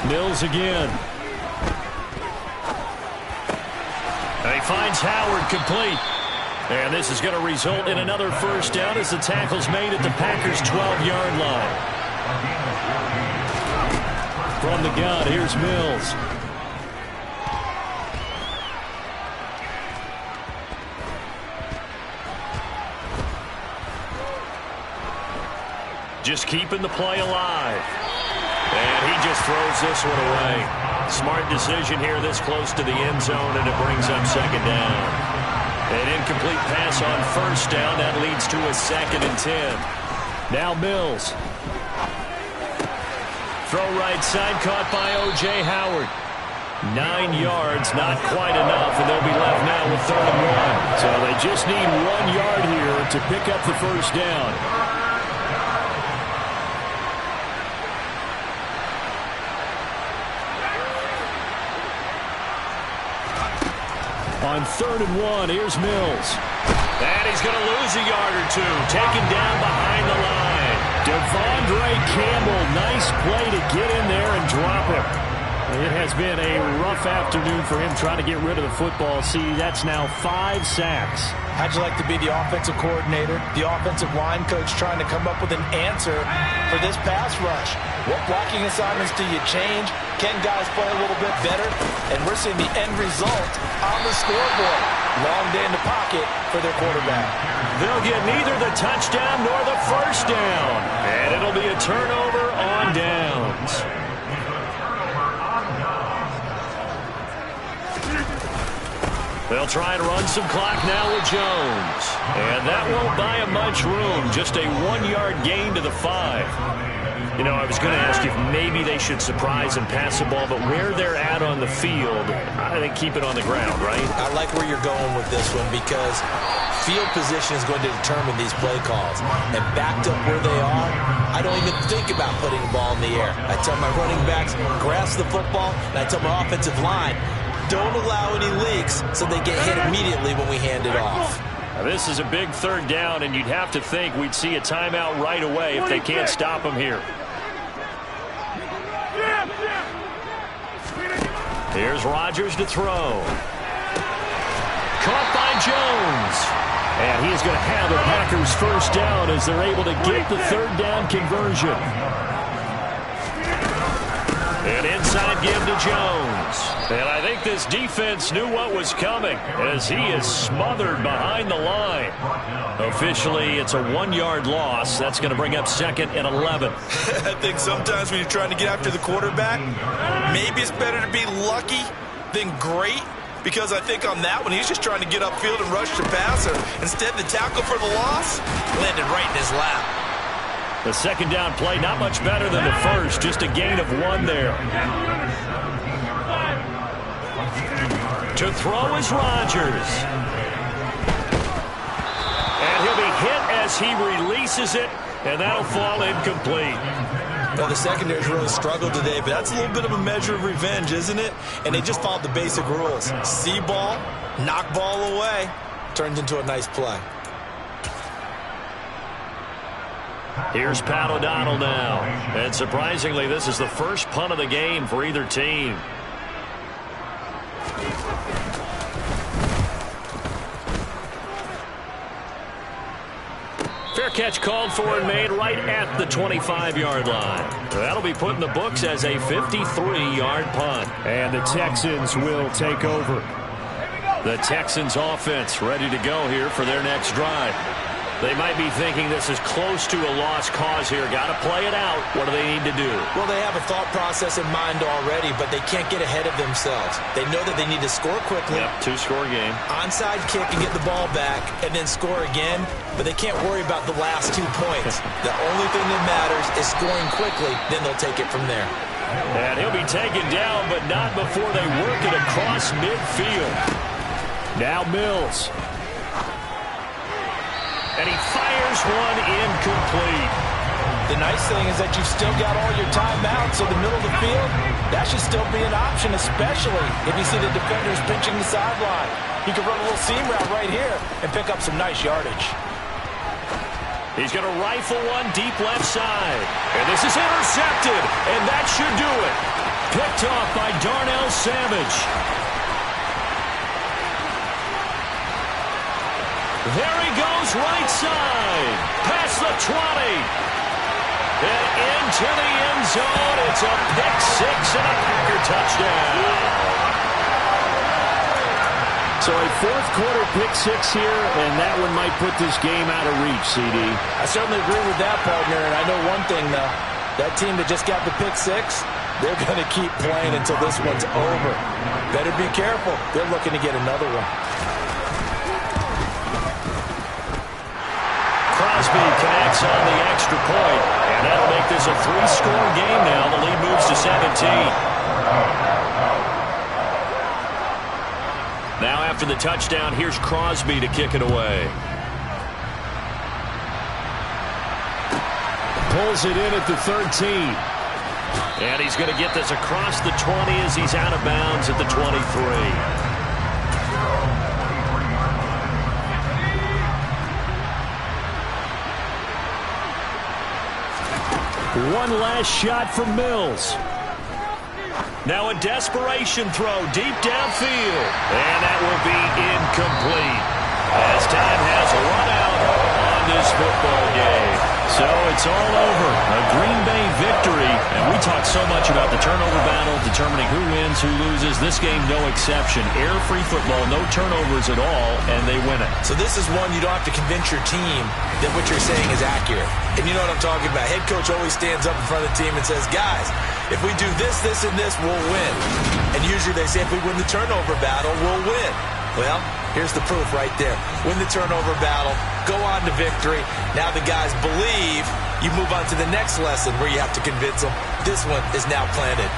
Mills again. And he finds Howard complete. And this is going to result in another first down as the tackle's made at the Packers' 12-yard line. From the gun, here's Mills. Just keeping the play alive. And he just throws this one away. Smart decision here this close to the end zone, and it brings up second down. An incomplete pass on first down. That leads to a 2nd and 10. Now Mills. Throw right side, caught by O.J. Howard. 9 yards, not quite enough, and they'll be left now with 3rd and 1. So they just need 1 yard here to pick up the first down. On 3rd and 1, here's Mills. And he's going to lose a yard or two. Taken down behind the line. Devondre Campbell, nice play to get in there and drop him. It has been a rough afternoon for him trying to get rid of the football. See, that's now 5 sacks. How'd you like to be the offensive coordinator, the offensive line coach trying to come up with an answer for this pass rush? What blocking assignments do you change? Can guys play a little bit better? And we're seeing the end result on the scoreboard. Long day in the pocket for their quarterback. They'll get neither the touchdown nor the first down. And it'll be a turnover on downs. They'll try and run some clock now with Jones. And that won't buy him much room. Just a 1-yard gain to the 5. You know, I was going to ask you if maybe they should surprise and pass the ball, but where they're at on the field, I think keep it on the ground, right? I like where you're going with this one because field position is going to determine these play calls. And backed up where they are, I don't even think about putting the ball in the air. I tell my running backs, grasp the football, and I tell my offensive line, don't allow any leaks so they get hit immediately when we hand it off. Now, this is a big 3rd down, and you'd have to think we'd see a timeout right away if they can't stop them here. Here's Rodgers to throw. Caught by Jones. And he is going to have the Packers first down as they're able to get the 3rd down conversion. An inside give to Jones. And I think this defense knew what was coming as he is smothered behind the line. Officially, it's a 1-yard loss. That's going to bring up 2nd and 11. I think sometimes when you're trying to get after the quarterback, maybe it's better to be lucky than great. Because I think on that one, he's just trying to get upfield and rush the passer. Instead, the tackle for the loss landed right in his lap. The 2nd down play, not much better than the first. Just a gain of 1 there. To throw is Rodgers. And he'll be hit as he releases it, and that'll fall incomplete. Well, the secondary's really struggled today, but that's a little bit of a measure of revenge, isn't it? And they just followed the basic rules. See ball, knock ball away, turns into a nice play. Here's Pat O'Donnell now. And surprisingly, this is the first punt of the game for either team. Fair catch called for and made right at the 25-yard line. That'll be put in the books as a 53-yard punt. And the Texans will take over. The Texans offense ready to go here for their next drive. They might be thinking this is close to a lost cause here. Got to play it out. What do they need to do? Well, they have a thought process in mind already, but they can't get ahead of themselves. They know that they need to score quickly. Yep, 2-score game. Onside kick and get the ball back and then score again, but they can't worry about the last 2 points. The only thing that matters is scoring quickly, then they'll take it from there. And he'll be taken down, but not before they work it across midfield. Now Mills. And he fires one incomplete. The nice thing is that you've still got all your timeouts, so the middle of the field, that should still be an option, especially if you see the defenders pinching the sideline. He could run a little seam route right here and pick up some nice yardage. He's going to rifle one deep left side. And this is intercepted, and that should do it. Picked off by Darnell Savage. There he goes, right side. Past the 20. And into the end zone. It's a pick six and a Packer touchdown. So a fourth quarter pick six here, and that one might put this game out of reach, CD. I certainly agree with that, partner. And I know one thing, though. That team that just got the pick six, they're going to keep playing until this one's over. Better be careful. They're looking to get another one. Crosby connects on the extra point, and that'll make this a three-score game now. The lead moves to 17. Now after the touchdown, here's Crosby to kick it away. Pulls it in at the 13. And he's going to get this across the 20 as he's out of bounds at the 23. One last shot for Mills. Now a desperation throw deep downfield. And that will be incomplete as time has run out on this football game. So it's all over. A Green Bay victory. And we talked so much about the turnover battle, determining who wins, who loses. This game, no exception. Error-free football, no turnovers at all, and they win it. So this is one you don't have to convince your team that what you're saying is accurate. And you know what I'm talking about. Head coach always stands up in front of the team and says, guys, if we do this, this, and this, we'll win. And usually they say if we win the turnover battle, we'll win. Well, here's the proof right there. Win the turnover battle, go on to victory. Now the guys believe. You move on to the next lesson where you have to convince them. This one is now planted.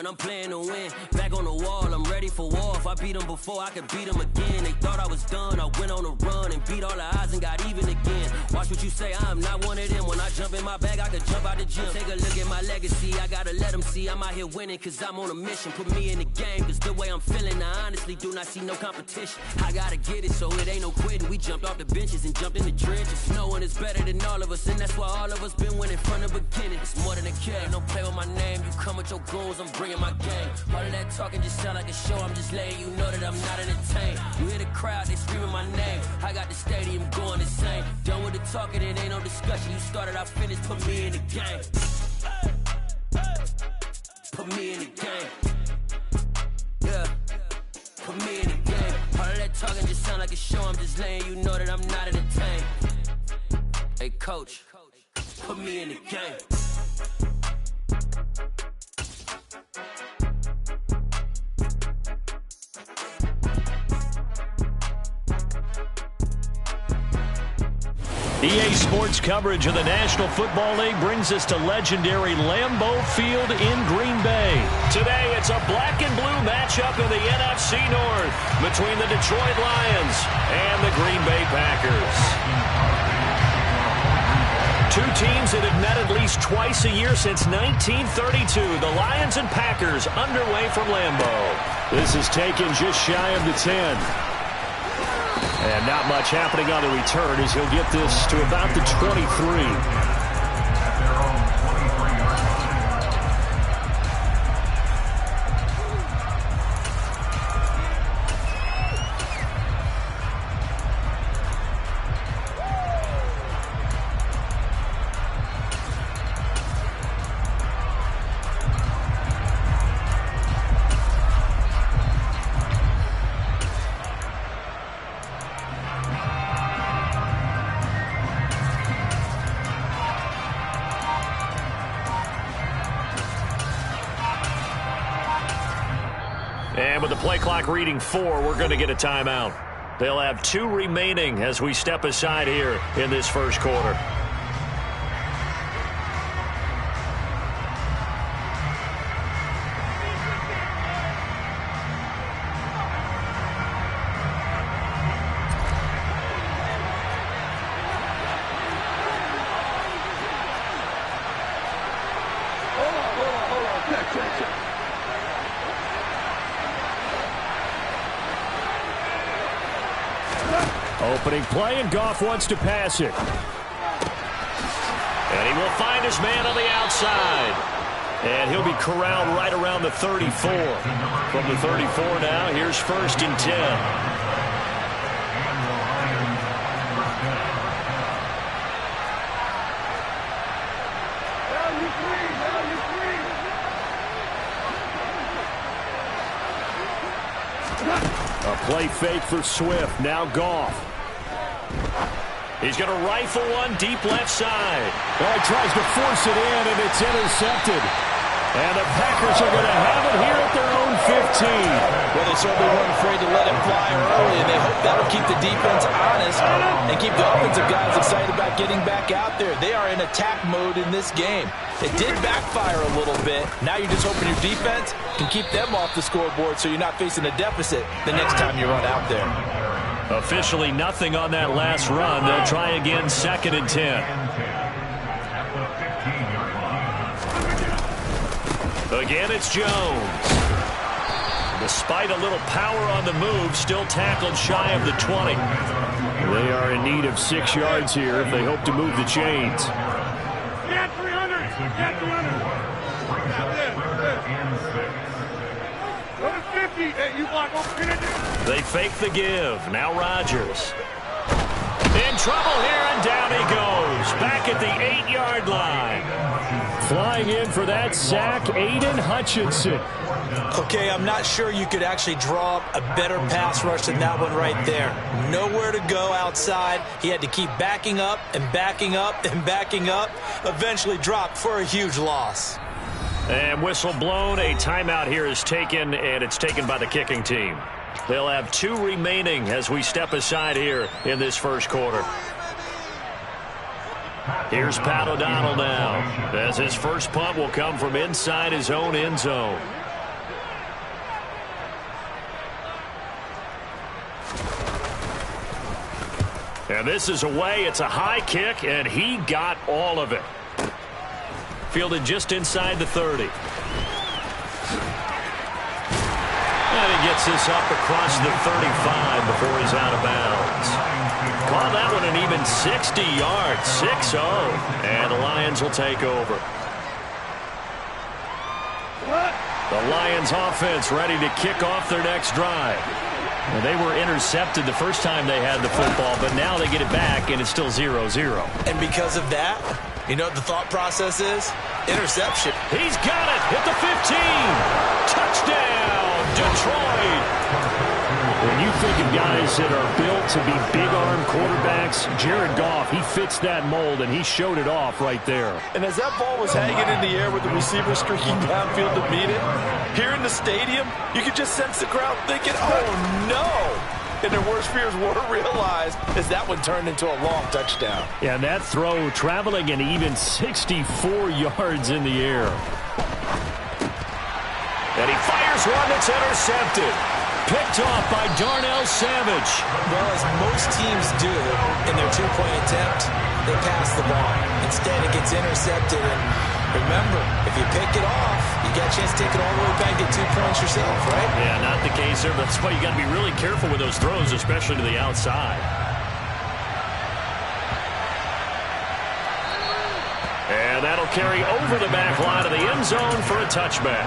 I'm playing to win. Back on the wall, I'm ready for war. If I beat them before, I could beat them again. They thought I was done. I went on a run and beat all the odds and got even again. Watch what you say, I'm not one of them. When I jump in my bag, I could jump out the gym. Take a look at my legacy. I gotta let them see I'm out here winning, cause I'm on a mission. Put me in the game, cause the way I'm feeling, I honestly do not see no competition. I gotta get it, so it ain't no quitting. We jumped off the benches and jumped in the trenches. No one is better than all of us, and that's why all of us been winning from the beginning. It's more than a game, don't play with my name. You come with your goons, I'm bringing my game. All of that talking just sound like a show. I'm just letting you know that I'm not entertained. You hear the crowd, they screaming my name. I got the stadium going insane. Done with the talking, it ain't no discussion. You started, I finished, put me in the game. Put me in the game. Yeah. Put me in the game. All of that talking just sound like a show. I'm just letting you know that I'm not entertained. Hey, coach, put me in the game. EA Sports coverage of the National Football League brings us to legendary Lambeau Field in Green Bay. Today, it's a black and blue matchup in the NFC North between the Detroit Lions and the Green Bay Packers. Two teams that have met at least twice a year since 1932. The Lions and Packers underway from Lambeau. This is taken just shy of the 10. And not much happening on the return as he'll get this to about the 23. And with the play clock reading 4, we're going to get a timeout. They'll have 2 remaining as we step aside here in this first quarter. Opening play, and Goff wants to pass it. And he will find his man on the outside. And he'll be corralled right around the 34. From the 34 now, here's 1st and 10. A play fake for Swift. Now Goff. He's going to rifle one deep left side. Oh, he tries to force it in, and it's intercepted. And the Packers are going to have it here at their own 15. Well, they certainly weren't afraid to let it fly early, and they hope that'll keep the defense honest and keep the offensive guys excited about getting back out there. They are in attack mode in this game. It did backfire a little bit. Now you're just hoping your defense can keep them off the scoreboard so you're not facing a deficit the next time you run out there. Officially nothing on that last run. They'll try again, 2nd and 10. Again, it's Jones. Despite a little power on the move, still tackled shy of the 20. They are in need of 6 yards here if they hope to move the chains. Get 300! Get 300! Go to 50! Hey, you block over. They fake the give. Now Rodgers. In trouble here, and down he goes. Back at the 8-yard line. Flying in for that sack, Aiden Hutchinson. Okay, I'm not sure you could actually draw up a better pass rush than that one right there. Nowhere to go outside. He had to keep backing up and backing up and backing up. Eventually dropped for a huge loss. And whistle blown. A timeout here is taken, and it's taken by the kicking team. They'll have 2 remaining as we step aside here in this first quarter. Here's Pat O'Donnell now, as his first punt will come from inside his own end zone. And this is away. It's a high kick, and he got all of it. Fielded just inside the 30. And he gets this up across the 35 before he's out of bounds. Call that one an even 60 yards, 6-0. And the Lions will take over. The Lions offense ready to kick off their next drive. Well, they were intercepted the first time they had the football, but now they get it back, and it's still 0-0. And because of that, you know what the thought process is? Interception. He's got it at the 15. Touchdown, Detroit. When you think of guys that are built to be big-arm quarterbacks, Jared Goff, he fits that mold, and he showed it off right there. And as that ball was hanging in the air with the receiver streaking downfield to meet it, here in the stadium, you could just sense the crowd thinking, oh, no. And their worst fears were realized as that one turned into a long touchdown. Yeah, and that throw traveling an even 64 yards in the air. And he fires one that's intercepted. Picked off by Darnell Savage. Well, as most teams do in their 2-point attempt, they pass the ball. Instead, it gets intercepted. And remember, if you pick it off, you got got a chance to take it all the way back and get 2 points yourself, right? Yeah, not the case there, but that's why you got to be really careful with those throws, especially to the outside. And that'll carry over the back line of the end zone for a touchback.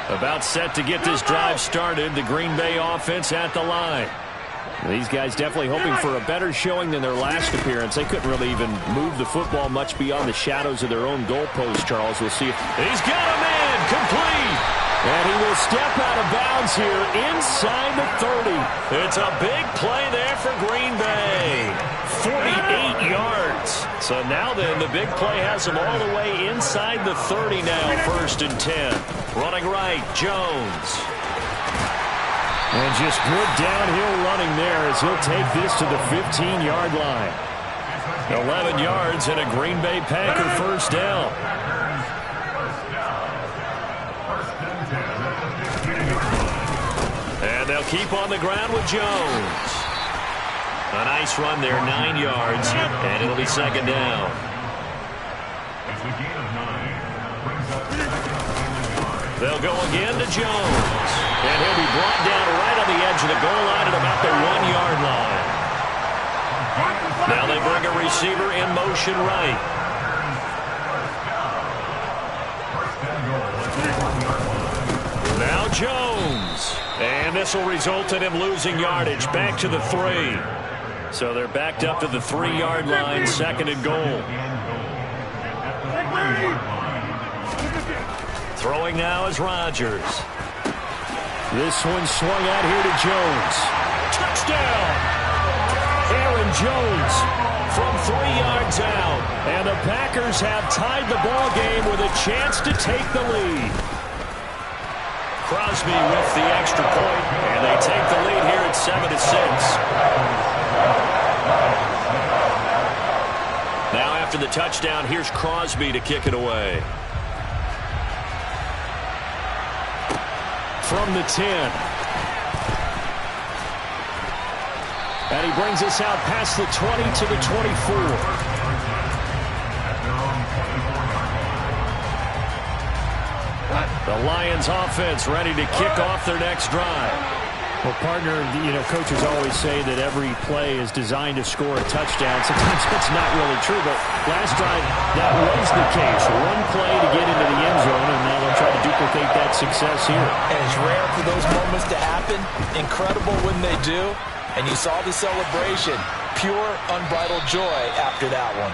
About set to get this drive started, the Green Bay offense at the line. These guys definitely hoping for a better showing than their last appearance. They couldn't really even move the football much beyond the shadows of their own goalpost, Charles. We'll see if he's got a man complete. And he will step out of bounds here inside the 30. It's a big play there for Green Bay. 48 yards. So now then, the big play has him all the way inside the 30 now, 1st and 10. Running right, Jones. And just good downhill running there as he'll take this to the 15-yard line. 11 yards and a Green Bay Packer first down. And they'll keep on the ground with Jones. A nice run there, 9 yards, and it'll be 2nd down. They'll go again to Jones. And he'll be brought down right on the edge of the goal line at about the 1-yard line. Now they bring a receiver in motion right. Now Jones. And this will result in him losing yardage back to the 3. So they're backed up to the 3-yard line, 2nd and goal. Throwing now is Rodgers. This one swung out here to Jones. Touchdown! Aaron Jones from 3 yards out. And the Packers have tied the ball game with a chance to take the lead. Crosby with the extra point, and they take the lead here at 7-6. Now after the touchdown, here's Crosby to kick it away. From the 10. And he brings us out past the 20 to the 24. The Lions offense ready to kick off their next drive. Well, partner, coaches always say that every play is designed to score a touchdown. Sometimes that's not really true, but last drive, that was the case. One play to get into the end zone, and now they'll try to duplicate that success here. And it's rare for those moments to happen. Incredible when they do. And you saw the celebration. Pure, unbridled joy after that one.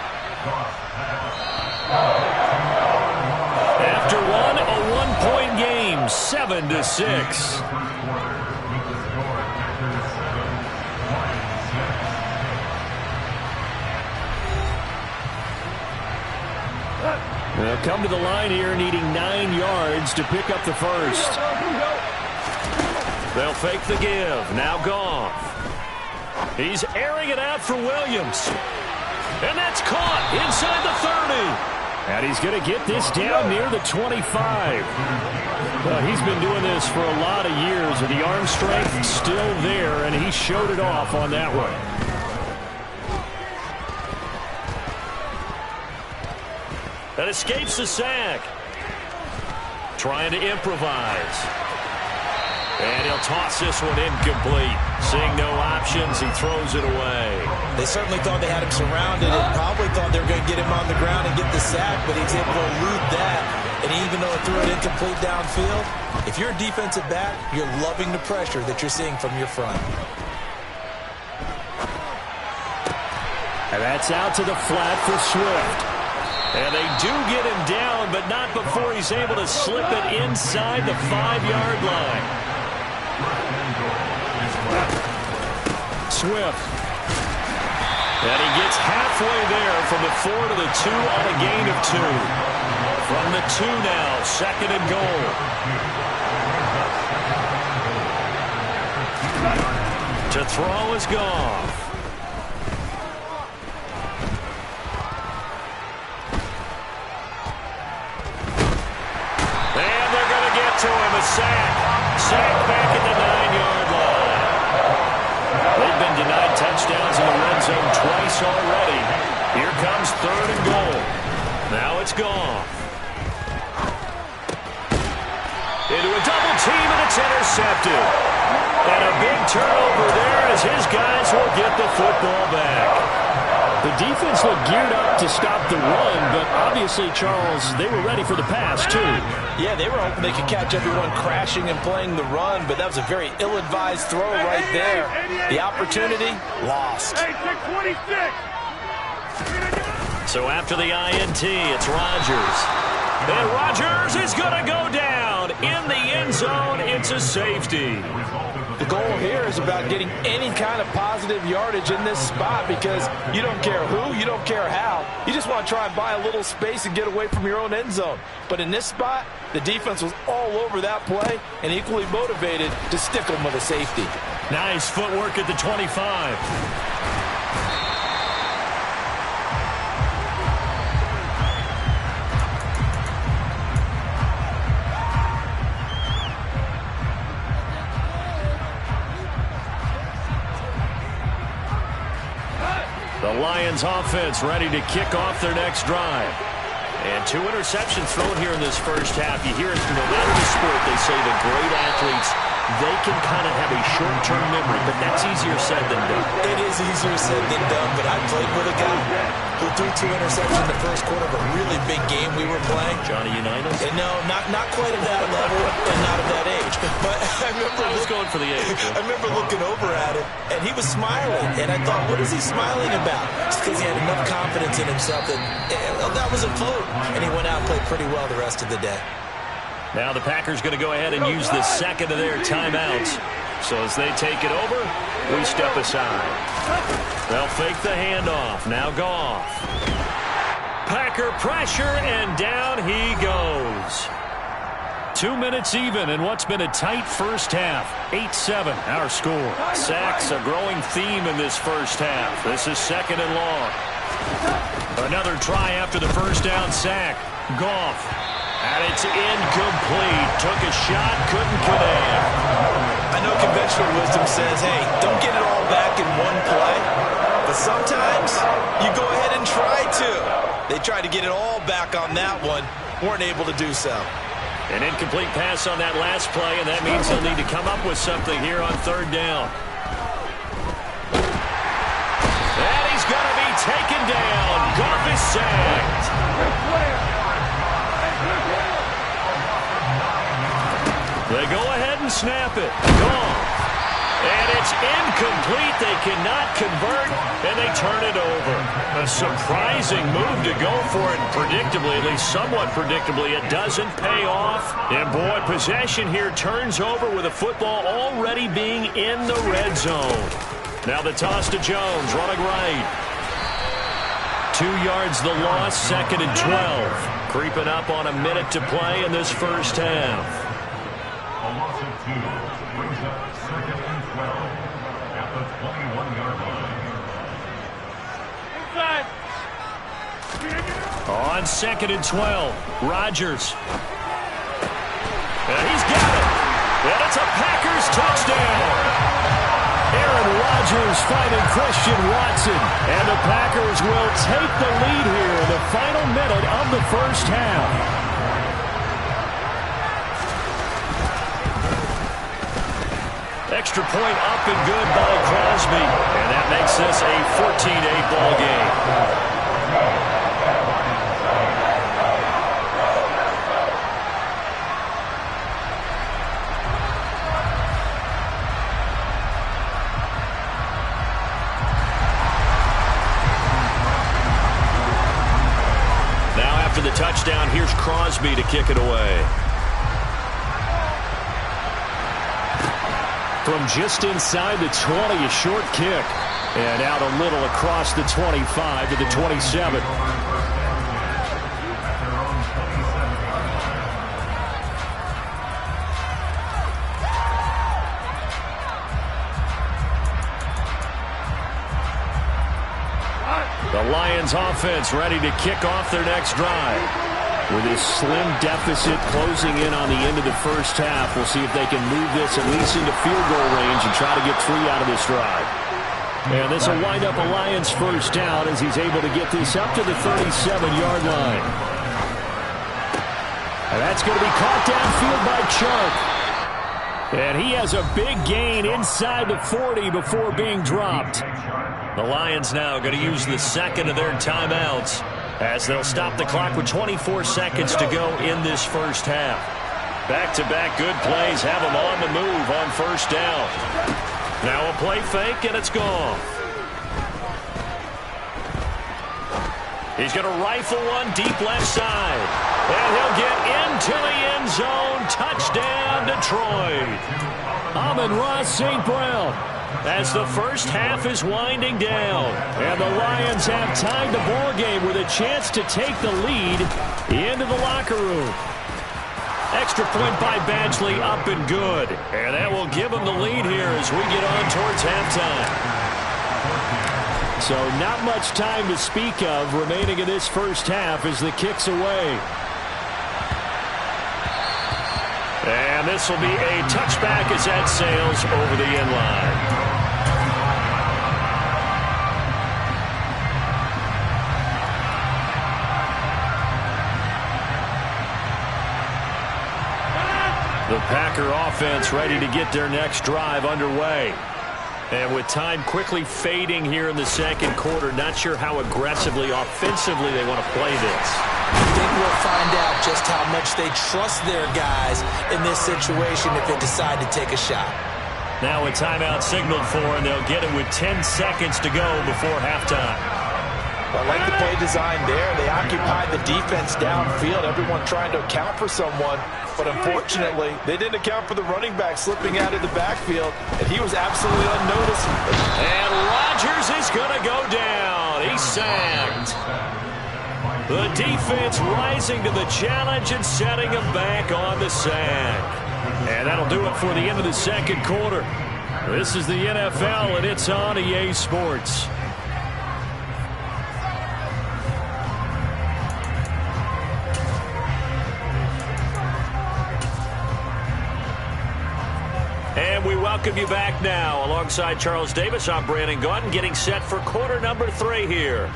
After one, a one-point game, 7-6. They'll come to the line here needing 9 yards to pick up the first. They'll fake the give. Now Goff. He's airing it out for Williams. And that's caught inside the 30. And he's going to get this down near the 25. Well, he's been doing this for a lot of years, and the arm strength still there, and he showed it off on that one. That escapes the sack. Trying to improvise. And he'll toss this one incomplete. Seeing no options, he throws it away. They certainly thought they had him surrounded and probably thought they were going to get him on the ground and get the sack, but he's able to elude that. And even though it threw it incomplete downfield, if you're a defensive back, you're loving the pressure that you're seeing from your front. And that's out to the flat for Swift. And they do get him down, but not before he's able to slip it inside the 5-yard line. Swift. And he gets halfway there from the 4 to the 2 on a gain of 2. From the 2 now, 2nd and goal. To throw is Goff. And they're going to get to him, a sack. Sack back at the 9-yard line. They've been denied touchdowns in the red zone twice already. Here comes 3rd and goal. Now it's Goff. Into a double team, and it's intercepted. And a big turnover there as his guys will get the football back. The defense looked geared up to stop the run, but obviously, Charles, they were ready for the pass, too. Yeah, they were hoping they could catch everyone crashing and playing the run, but that was a very ill-advised throw right there. The opportunity, lost. Hey, 626. So after the INT, it's Rodgers. And Rodgers is going to go down in the end zone into safety. The goal here is about getting any kind of positive yardage in this spot because you don't care who, you don't care how. You just want to try and buy a little space and get away from your own end zone. But in this spot, the defense was all over that play and equally motivated to stick them with a safety. Nice footwork at the 25. The Lions offense ready to kick off their next drive. And 2 interceptions thrown here in this first half. You hear it no matter the sport, they say the great athletes, they can kind of have a short-term memory, but that's easier said than done. It is easier said than done, but I played with a guy who threw 2 interceptions in the first quarter of a really big game we were playing. Johnny Unitas? And no, not quite at that level and not at that age. But I was going for the age. I remember looking over at him, and he was smiling. And I thought, what is he smiling about? It's because he had enough confidence in himself that was a fluke. And he went out and played pretty well the rest of the day. Now the Packers going to go ahead and use the second of their timeouts. So as they take it over, we step aside. They'll fake the handoff. Now Goff. Packer pressure, and down he goes. 2 minutes even in what's been a tight first half. 8-7 our score. Sacks a growing theme in this first half. This is 2nd and long. Another try after the first down sack. Goff. And it's incomplete. Took a shot, couldn't connect. I know conventional wisdom says, hey, don't get it all back in one play. But sometimes you go ahead and try to. They tried to get it all back on that one. Weren't able to do so. An incomplete pass on that last play, and that means they'll need to come up with something here on 3rd down. And he's going to be taken down. Goff is sacked. They go ahead and snap it. Goff. And it's incomplete. They cannot convert, and they turn it over. A surprising move to go for it. Predictably, at least somewhat predictably, it doesn't pay off. And, boy, possession here turns over with a football already being in the red zone. Now the toss to Jones, running right. 2 yards the loss, 2nd and 12. Creeping up on a minute to play in this first half. A loss of 2 brings up 2nd and 12 at the 21-yard line. On 2nd and 12, Rodgers. And he's got it. And it's a Packers touchdown. Aaron Rodgers finding Christian Watson. And the Packers will take the lead here in the final minute of the first half. Extra point up and good by Crosby. And that makes this a 14-8 ball game. Now after the touchdown, here's Crosby to kick it away. From just inside the 20, a short kick. And out a little across the 25 to the 27. The Lions offense ready to kick off their next drive. With this slim deficit closing in on the end of the first half, we'll see if they can move this at least into field goal range and try to get 3 out of this drive. And this will wind up a Lions first down as he's able to get this up to the 37-yard line. And that's going to be caught downfield by Chark. And he has a big gain inside the 40 before being dropped. The Lions now going to use the second of their timeouts as they'll stop the clock with 24 seconds to go in this first half. Back-to-back good plays have them on the move on first down. Now a play fake, and it's gone. He's going to rifle one deep left side. And he'll get into the end zone. Touchdown, Detroit. Amon-Ra St. Brown. As the first half is winding down. And the Lions have tied the ball game with a chance to take the lead into the locker room. Extra point by Badgley, up and good. And that will give them the lead here as we get on towards halftime. So not much time to speak of remaining in this first half as the kick's away. And this will be a touchback as that sails over the end line. The Packer offense ready to get their next drive underway. And with time quickly fading here in the second quarter, not sure how aggressively, offensively they want to play this. I think we'll find out just how much they trust their guys in this situation if they decide to take a shot. Now a timeout signaled for, and they'll get it with 10 seconds to go before halftime. I like the play design there. They occupied the defense downfield, everyone trying to account for someone. But unfortunately, they didn't account for the running back slipping out of the backfield, and he was absolutely unnoticed. And Rodgers is going to go down. He's sacked. The defense rising to the challenge and setting him back on the sack. And that'll do it for the end of the second quarter. This is the NFL, and it's on EA Sports. And we welcome you back now. Alongside Charles Davis, I'm Brandon Gaudin, getting set for quarter number 3 here.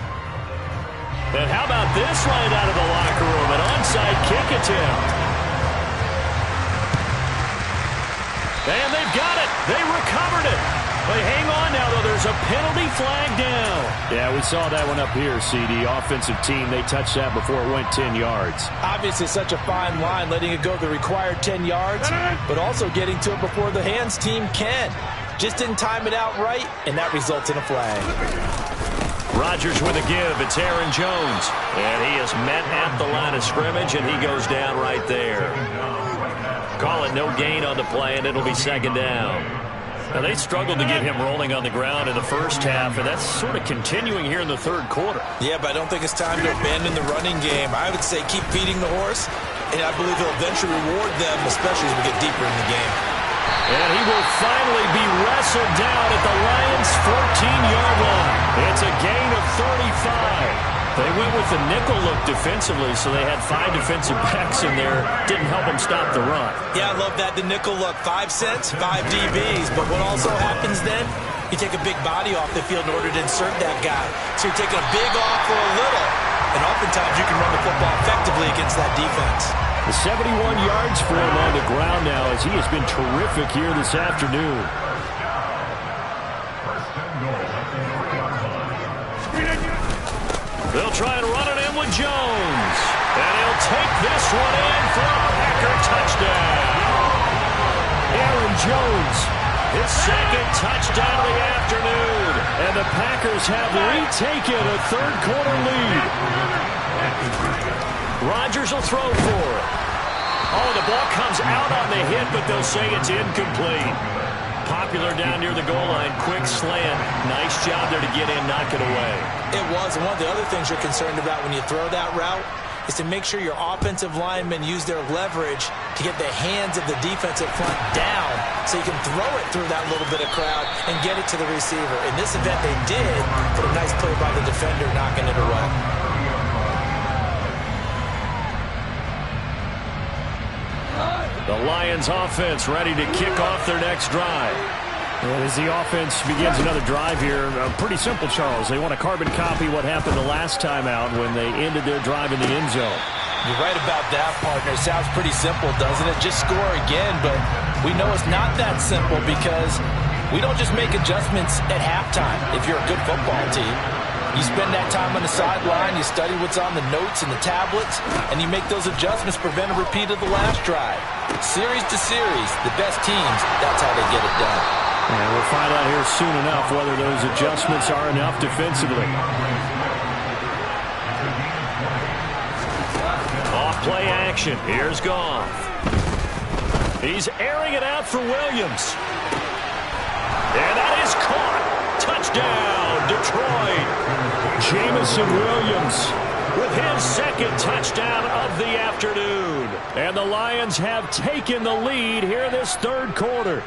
And how about this line out of the locker room? An onside kick attempt. And they've got it. They recovered it. They hang on now, though. There's a penalty flag down. Yeah, we saw that one up here, CD. Offensive team, they touched that before it went 10 yards. Obviously such a fine line, letting it go the required 10 yards, but also getting to it before the hands team can. Just didn't time it out right, and that results in a flag. Rodgers with a give. It's Aaron Jones. And he is met at the line of scrimmage, and he goes down right there. Call it no gain on the play, and it'll be second down. Now, they struggled to get him rolling on the ground in the first half, and that's sort of continuing here in the third quarter. Yeah, but I don't think it's time to abandon the running game. I would say keep feeding the horse, and I believe he'll eventually reward them, especially as we get deeper in the game. And he will finally be wrestled down at the Lions' 14-yard line. It's a gain of 35. They went with the nickel look defensively, so they had 5 defensive backs in there. Didn't help them stop the run. Yeah, I love that, the nickel look. 5 cents, 5 DBs. But what also happens then, you take a big body off the field in order to insert that guy. So you're taking a big off for a little. And oftentimes you can run the football effectively against that defense. The 71 yards for him on the ground now as he has been terrific here this afternoon. They'll try and run it in with Jones. And he'll take this one in for a Packer touchdown. Aaron Jones, his second touchdown of the afternoon. And the Packers have retaken a third-quarter lead. Rodgers will throw for it. Oh, the ball comes out on the hit, but they'll say it's incomplete. Popular down near the goal line. Quick slant. Nice job there to get in, knock it away. It was. And one of the other things you're concerned about when you throw that route is to make sure your offensive linemen use their leverage to get the hands of the defensive front down so you can throw it through that little bit of crowd and get it to the receiver. In this event, they did, but a nice play by the defender knocking it away. The Lions offense ready to kick off their next drive. And as the offense begins another drive here, pretty simple, Charles. They want to carbon copy what happened the last time out when they ended their drive in the end zone. You're right about that, partner. Sounds pretty simple, doesn't it? Just score again, but we know it's not that simple because we don't just make adjustments at halftime if you're a good football team. You spend that time on the sideline, you study what's on the notes and the tablets, and you make those adjustments, prevent a repeat of the last drive. Series to series, the best teams, that's how they get it done. And we'll find out here soon enough whether those adjustments are enough defensively. Off-play action. Here's Goff. He's airing it out for Williams. And that is caught. Touchdown, Detroit. Jamison Williams with his second touchdown of the afternoon. And the Lions have taken the lead here this third quarter.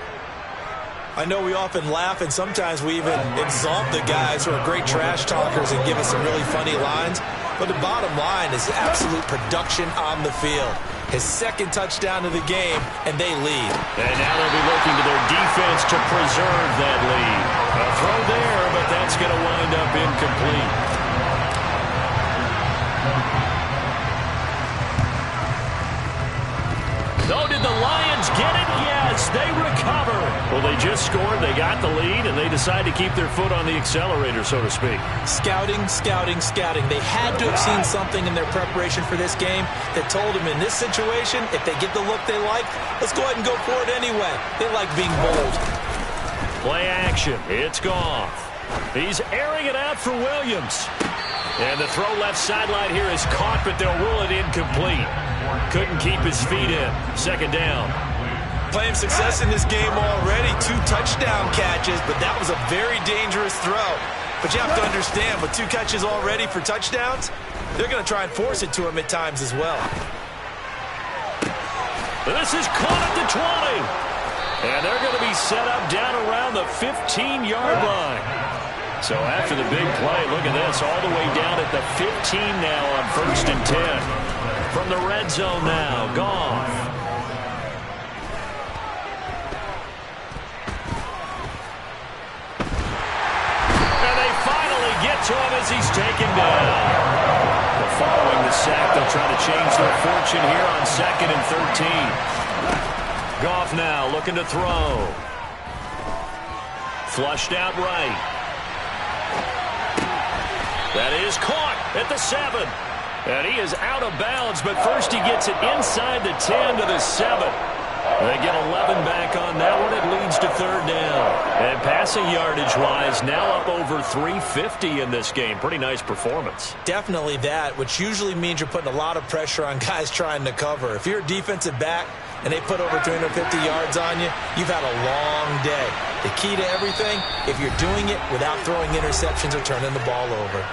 I know we often laugh and sometimes we even exalt the guys who are great trash talkers and give us some really funny lines. But the bottom line is absolute production on the field. His second touchdown of the game, and they lead. And now they'll be looking to their defense to preserve that lead. A throw there, but that's going to wind up incomplete. Oh, did the Lions get it? Yes, they recover. Well, they just scored, they got the lead, and they decide to keep their foot on the accelerator, so to speak. Scouting, scouting, scouting. They had to have seen something in their preparation for this game that told them in this situation, if they get the look they like, let's go ahead and go for it anyway. They like being bold. Play action. It's Goff. He's airing it out for Williams. And the throw left sideline here is caught, but they'll rule it incomplete. Couldn't keep his feet in. Second down. Playing success in this game already. 2 touchdown catches, but that was a very dangerous throw. But you have to understand, with 2 catches already for touchdowns, they're going to try and force it to him at times as well. This is caught at the 20. And they're going to be set up down around the 15-yard line. So after the big play, look at this, all the way down at the 15 now on 1st and 10. From the red zone now, Goff. And they finally get to him as he's taken down. Well, following the sack, they'll try to change their fortune here on 2nd and 13. Goff now looking to throw. Flushed out right. That is caught at the 7. And he is out of bounds, but first he gets it inside the 10 to the 7. They get 11 back on that one. It leads to 3rd down. And passing yardage-wise, now up over 350 in this game. Pretty nice performance. Definitely that, which usually means you're putting a lot of pressure on guys trying to cover. If you're a defensive back and they put over 350 yards on you, you've had a long day. The key to everything, if you're doing it without throwing interceptions or turning the ball over.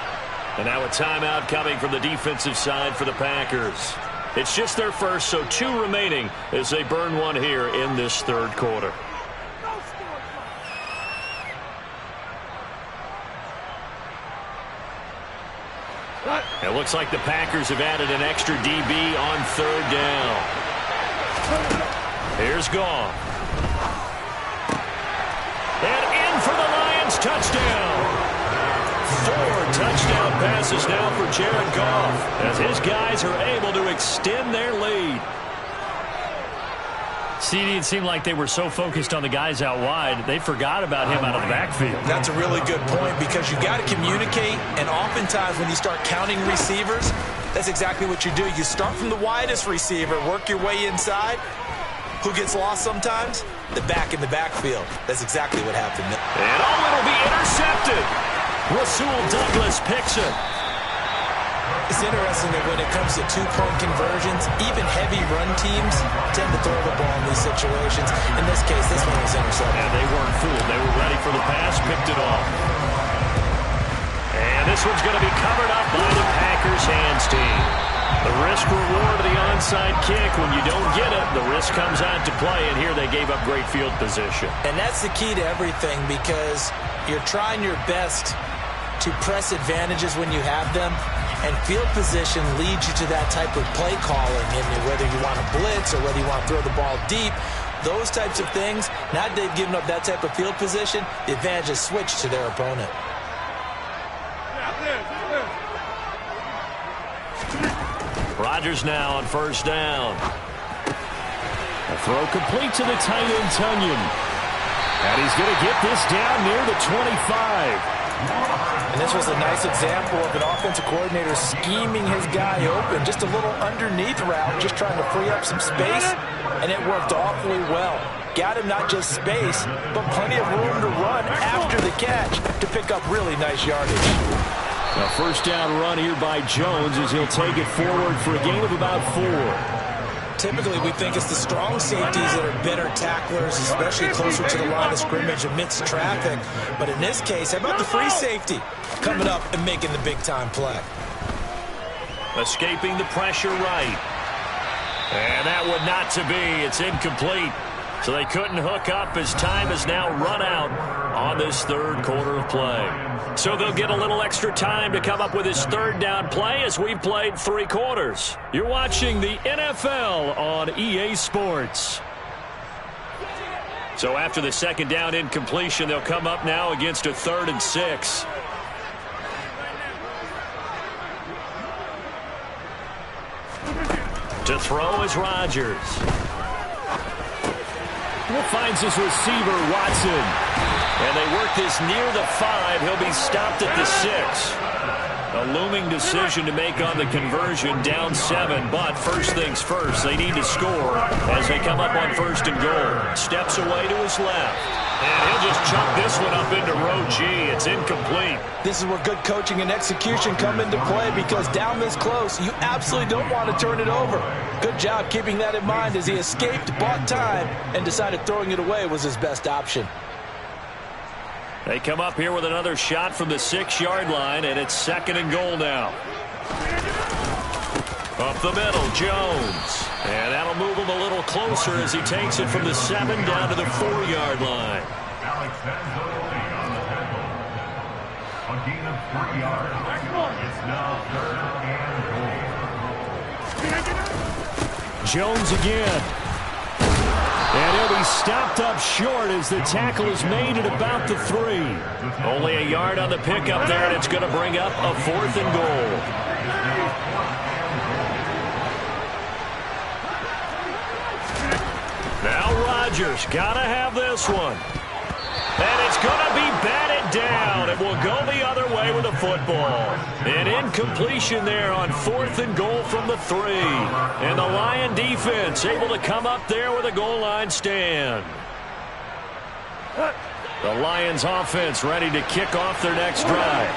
And now a timeout coming from the defensive side for the Packers. It's just their first, so 2 remaining as they burn one here in this third quarter. It looks like the Packers have added an extra DB on 3rd down. Here's Goff. And in for the Lions touchdown. 4 touchdown passes now for Jared Goff as his guys are able to extend their lead. CD, it seemed like they were so focused on the guys out wide, they forgot about him out of the backfield. That's a really good point because you got to communicate, and oftentimes when you start counting receivers, that's exactly what you do. You start from the widest receiver, work your way inside. Who gets lost sometimes? The back in the backfield. That's exactly what happened. And it'll be intercepted. Rasul Douglas picks it. It's interesting that when it comes to 2-point conversions, even heavy run teams tend to throw the ball in these situations. In this case, this one was intercepted. And they weren't fooled. They were ready for the pass, picked it off. And this one's going to be covered up by the Packers hands team. The risk-reward of the onside kick, when you don't get it, the risk comes out to play, and here they gave up great field position. And that's the key to everything because you're trying your best to press advantages when you have them, and field position leads you to that type of play calling, and whether you want to blitz or whether you want to throw the ball deep those types of things, now that they've given up that type of field position, the advantage is switched to their opponent. Rodgers now on first down. A throw complete to the tight end, Tunyon. And he's going to get this down near the 25. And this was a nice example of an offensive coordinator scheming his guy open. Just a little underneath route, just trying to free up some space, and it worked awfully well. Got him not just space, but plenty of room to run after the catch to pick up really nice yardage. A first down run here by Jones as he'll take it forward for a gain of about 4. Typically, we think it's the strong safeties that are better tacklers, especially closer to the line of scrimmage amidst traffic. But in this case, how about the free safety coming up and making the big-time play? Escaping the pressure right. And that would not to be. It's incomplete. So they couldn't hook up as time has now run out on this third quarter of play. So they'll get a little extra time to come up with his third down play as we've played 3 quarters. You're watching the NFL on EA Sports. So after the second down incompletion, they'll come up now against a 3rd and 6. To throw is Rodgers. Finds his receiver, Watson. And they work this near the 5. He'll be stopped at the 6. A looming decision to make on the conversion, down 7. But first things first, they need to score as they come up on 1st and goal. Steps away to his left. And he'll just chunk this one up into row G. It's incomplete. This is where good coaching and execution come into play, because down this close, you absolutely don't want to turn it over. Good job keeping that in mind as he escaped, bought time, and decided throwing it away was his best option. They come up here with another shot from the 6-yard line, and it's 2nd and goal now. Up the middle, Jones. And that'll move him a little closer as he takes it from the 7 down to the 4-yard line. Alexander Lee on the tackle. A gain of 3 yards. It's now 3rd and goal. Jones again. And he'll be stopped up short as the tackle is made at about the 3. Only a yard on the pickup there, and it's going to bring up a 4th and goal. Now Rodgers got to have this one. And it's going to be batted down. It will go the other way with the football. An incompletion there on 4th and goal from the 3. And the Lion defense able to come up there with a goal line stand. The Lions offense ready to kick off their next drive.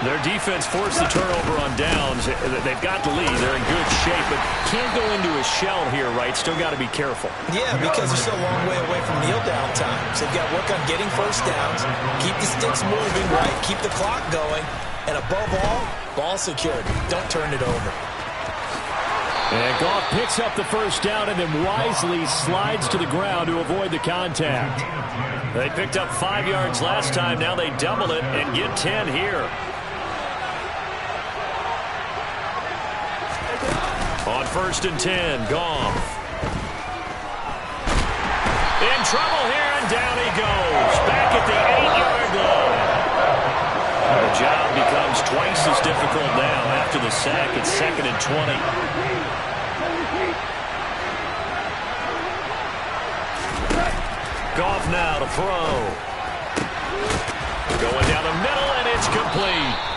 Their defense forced the turnover on downs. They've got the lead. They're in good shape, but can't go into a shell here, right? Still got to be careful. Yeah, because they're still a long way away from kneel down time. So they've got to work on getting first downs, keep the sticks moving, right? Keep the clock going. And above all, ball security. Don't turn it over. And Goff picks up the first down and then wisely slides to the ground to avoid the contact. They picked up 5 yards last time. Now they double it and get 10 here. On 1st and 10, Goff. In trouble here, and down he goes. Back at the 8-yard line. The job becomes twice as difficult now after the sack. It's 2nd and 20. Goff now to throw. Going down the middle, and it's complete.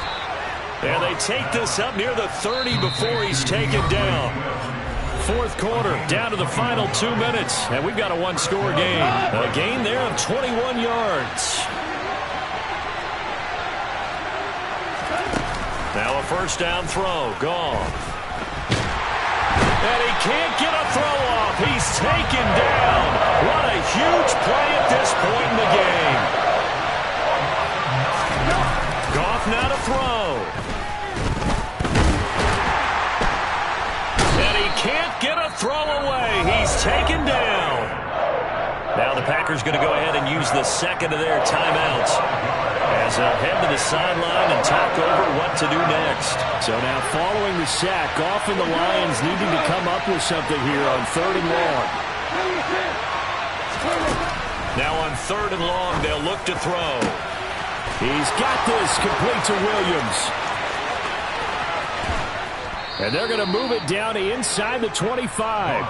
And they take this up near the 30 before he's taken down. 4th quarter, down to the final 2 minutes, and we've got a 1-score game. A gain there of 21 yards. Now a first down throw, Goff. And he can't get a throw off. He's taken down. What a huge play at this point in the game. Goff now to throw. Can't get a throw away. He's taken down. Now the Packers going to go ahead and use the 2nd of their timeouts as they'll head to the sideline and talk over what to do next. So now following the sack, Goff and the Lions needing to come up with something here on 3rd and long. Now on 3rd and long, they'll look to throw. He's got this, complete to Williams. And they're going to move it down to inside the 25.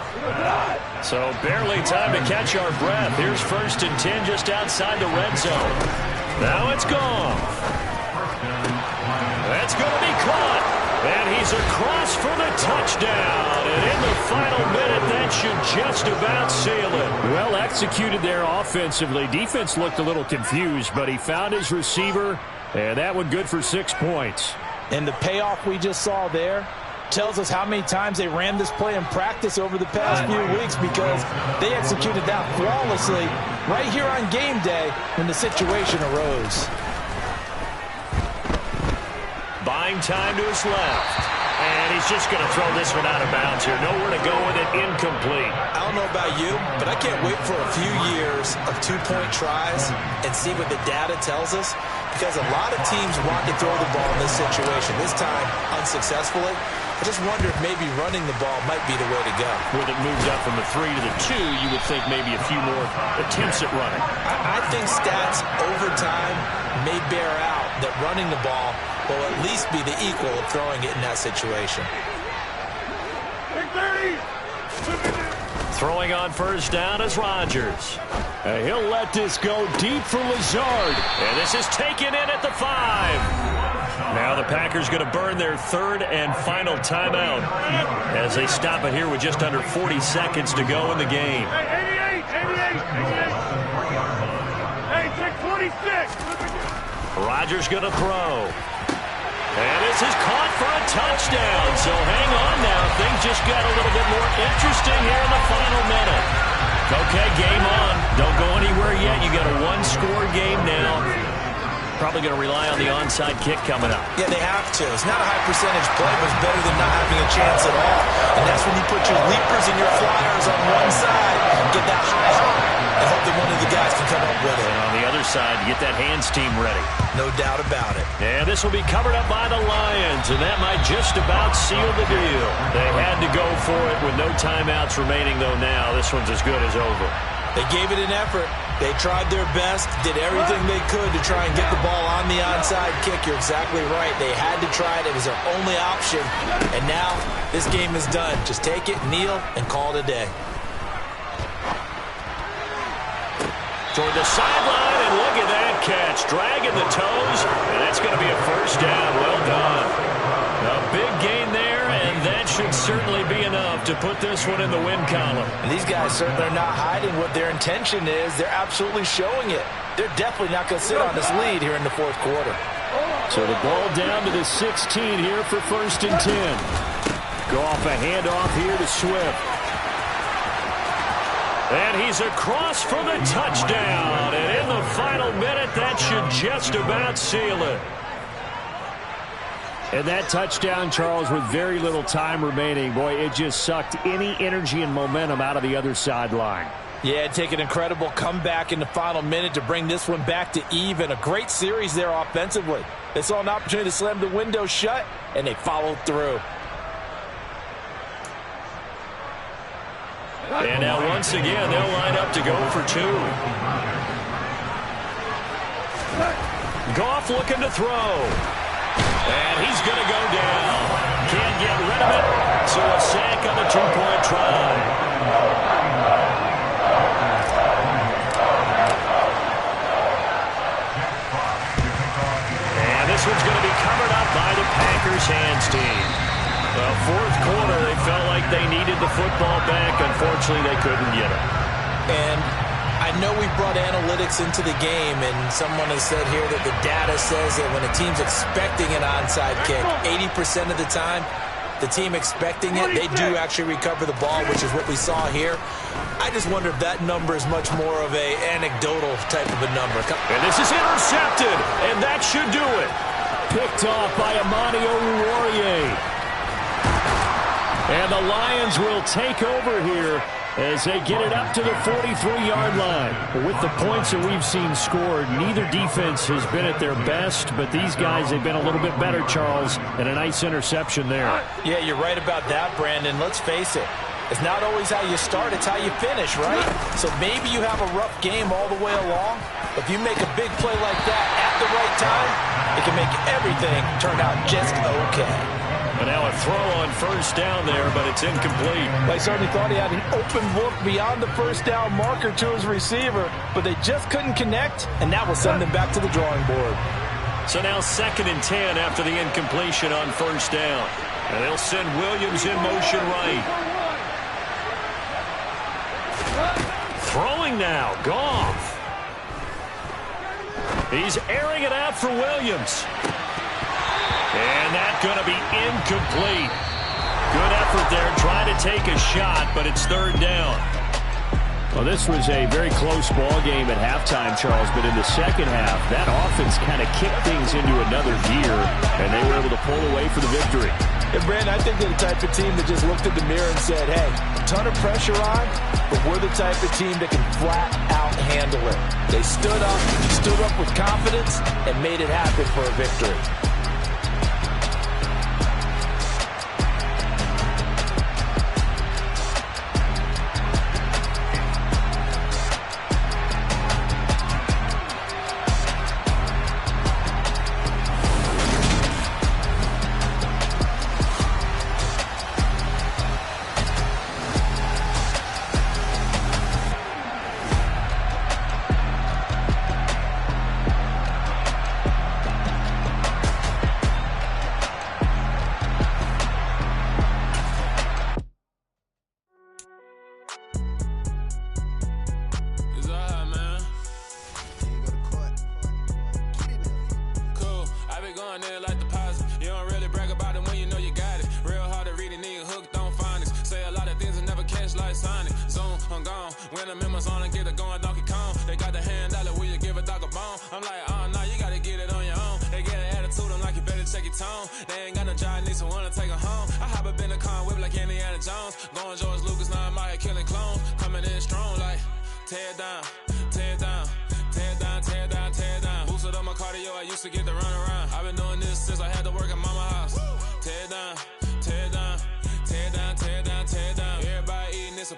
So barely time to catch our breath. Here's 1st and 10 just outside the red zone. Now it's gone. That's going to be caught. And he's across for the touchdown. And in the final minute, that should just about seal it. Well executed there offensively. Defense looked a little confused, but he found his receiver, and that one good for 6 points. And the payoff we just saw there tells us how many times they ran this play in practice over the past few weeks, because they executed that flawlessly right here on game day when the situation arose. Buying time to his left. And he's just going to throw this one out of bounds here. Nowhere to go with it. Incomplete. I don't know about you, but I can't wait for a few years of 2-point tries and see what the data tells us, because a lot of teams want to throw the ball in this situation. This time, unsuccessfully. I just wonder if maybe running the ball might be the way to go. With it moved up from the 3 to the 2, you would think maybe a few more attempts at running. I think stats over time may bear out that running the ball will at least be the equal of throwing it in that situation. Throwing on 1st down is Rodgers. And he'll let this go deep for Lazard. And this is taken in at the 5. Now the Packers going to burn their 3rd and final timeout as they stop it here with just under 40 seconds to go in the game. Hey, 26. Rodgers going to throw. And this is caught for a touchdown. So hang on now. Things just got a little bit more interesting here in the final minute. Okay, game on. Don't go anywhere yet. You got a 1-score game now. Probably going to rely on the onside kick coming up. Yeah, they have to. It's not a high percentage play, but it's better than not having a chance at all. And that's when you put your leapers and your flyers on one side, get that high hop, and hope that one of the guys can come up with it. And on the other side, get that hands team ready. No doubt about it. And this will be covered up by the Lions, and that might just about seal the deal. They had to go for it with no timeouts remaining, though now this one's as good as over. They gave it an effort. They tried their best, did everything they could to try and get the ball on the onside kick. You're exactly right. They had to try it. It was their only option. And now this game is done. Just take it, kneel, and call it a day. Toward the sideline, and look at that catch. Dragging the toes, and that's going to be a 1st down. Well done. A big gain there, and that should certainly be enough to put this one in the win column. And these guys certainly are not hiding what their intention is. They're absolutely showing it. They're definitely not going to sit on this lead here in the 4th quarter. So the ball down to the 16 here for 1st and 10. Go off a handoff here to Swift. And he's across for the touchdown. And in the final minute, that should just about seal it. And that touchdown, Charles, with very little time remaining, boy, it just sucked any energy and momentum out of the other sideline. Yeah, take an incredible comeback in the final minute to bring this one back to even. A great series there offensively. They saw an opportunity to slam the window shut, and they followed through. And now once again, they'll line up to go for 2. Goff looking to throw. And he's going to go down. Can't get rid of it. So a sack on the 2-point try. And this one's going to be covered up by the Packers hands team. Well, 4th quarter, they felt like they needed the football back. Unfortunately, they couldn't get it. And I know we brought analytics into the game, and someone has said here that the data says that when a team's expecting an onside kick, 80% of the time, the team expecting it, they do actually recover the ball, which is what we saw here. I just wonder if that number is much more of a anecdotal type of a number. And this is intercepted, and that should do it. Picked off by Amani Oruwariye. And the Lions will take over here as they get it up to the 43-yard line. With the points that we've seen scored, neither defense has been at their best, but these guys have been a little bit better, Charles, and a nice interception there. Yeah, you're right about that, Brandon. Let's face it. It's not always how you start, it's how you finish, right? So maybe you have a rough game all the way along, but if you make a big play like that at the right time, it can make everything turn out just okay. And now a throw on first down there, but it's incomplete. They certainly thought he had an open look beyond the first down marker to his receiver, but they just couldn't connect, and that will send them back to the drawing board. So now 2nd and 10 after the incompletion on first down. And they'll send Williams in motion right. Throwing now, Goff. He's airing it out for Williams. And that's going to be incomplete. Good effort there, trying to take a shot, but it's 3rd down. Well, this was a very close ball game at halftime, Charles, but in the second half, that offense kind of kicked things into another gear, and they were able to pull away for the victory. And, Brandon, I think they're the type of team that just looked in the mirror and said, hey, a ton of pressure on, but we're the type of team that can flat out handle it. They stood up with confidence, and made it happen for a victory.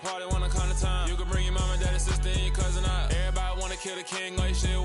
Party wanna come to town. You can bring your mama, daddy, sister, and your cousin out. Everybody wanna kill the king like shit.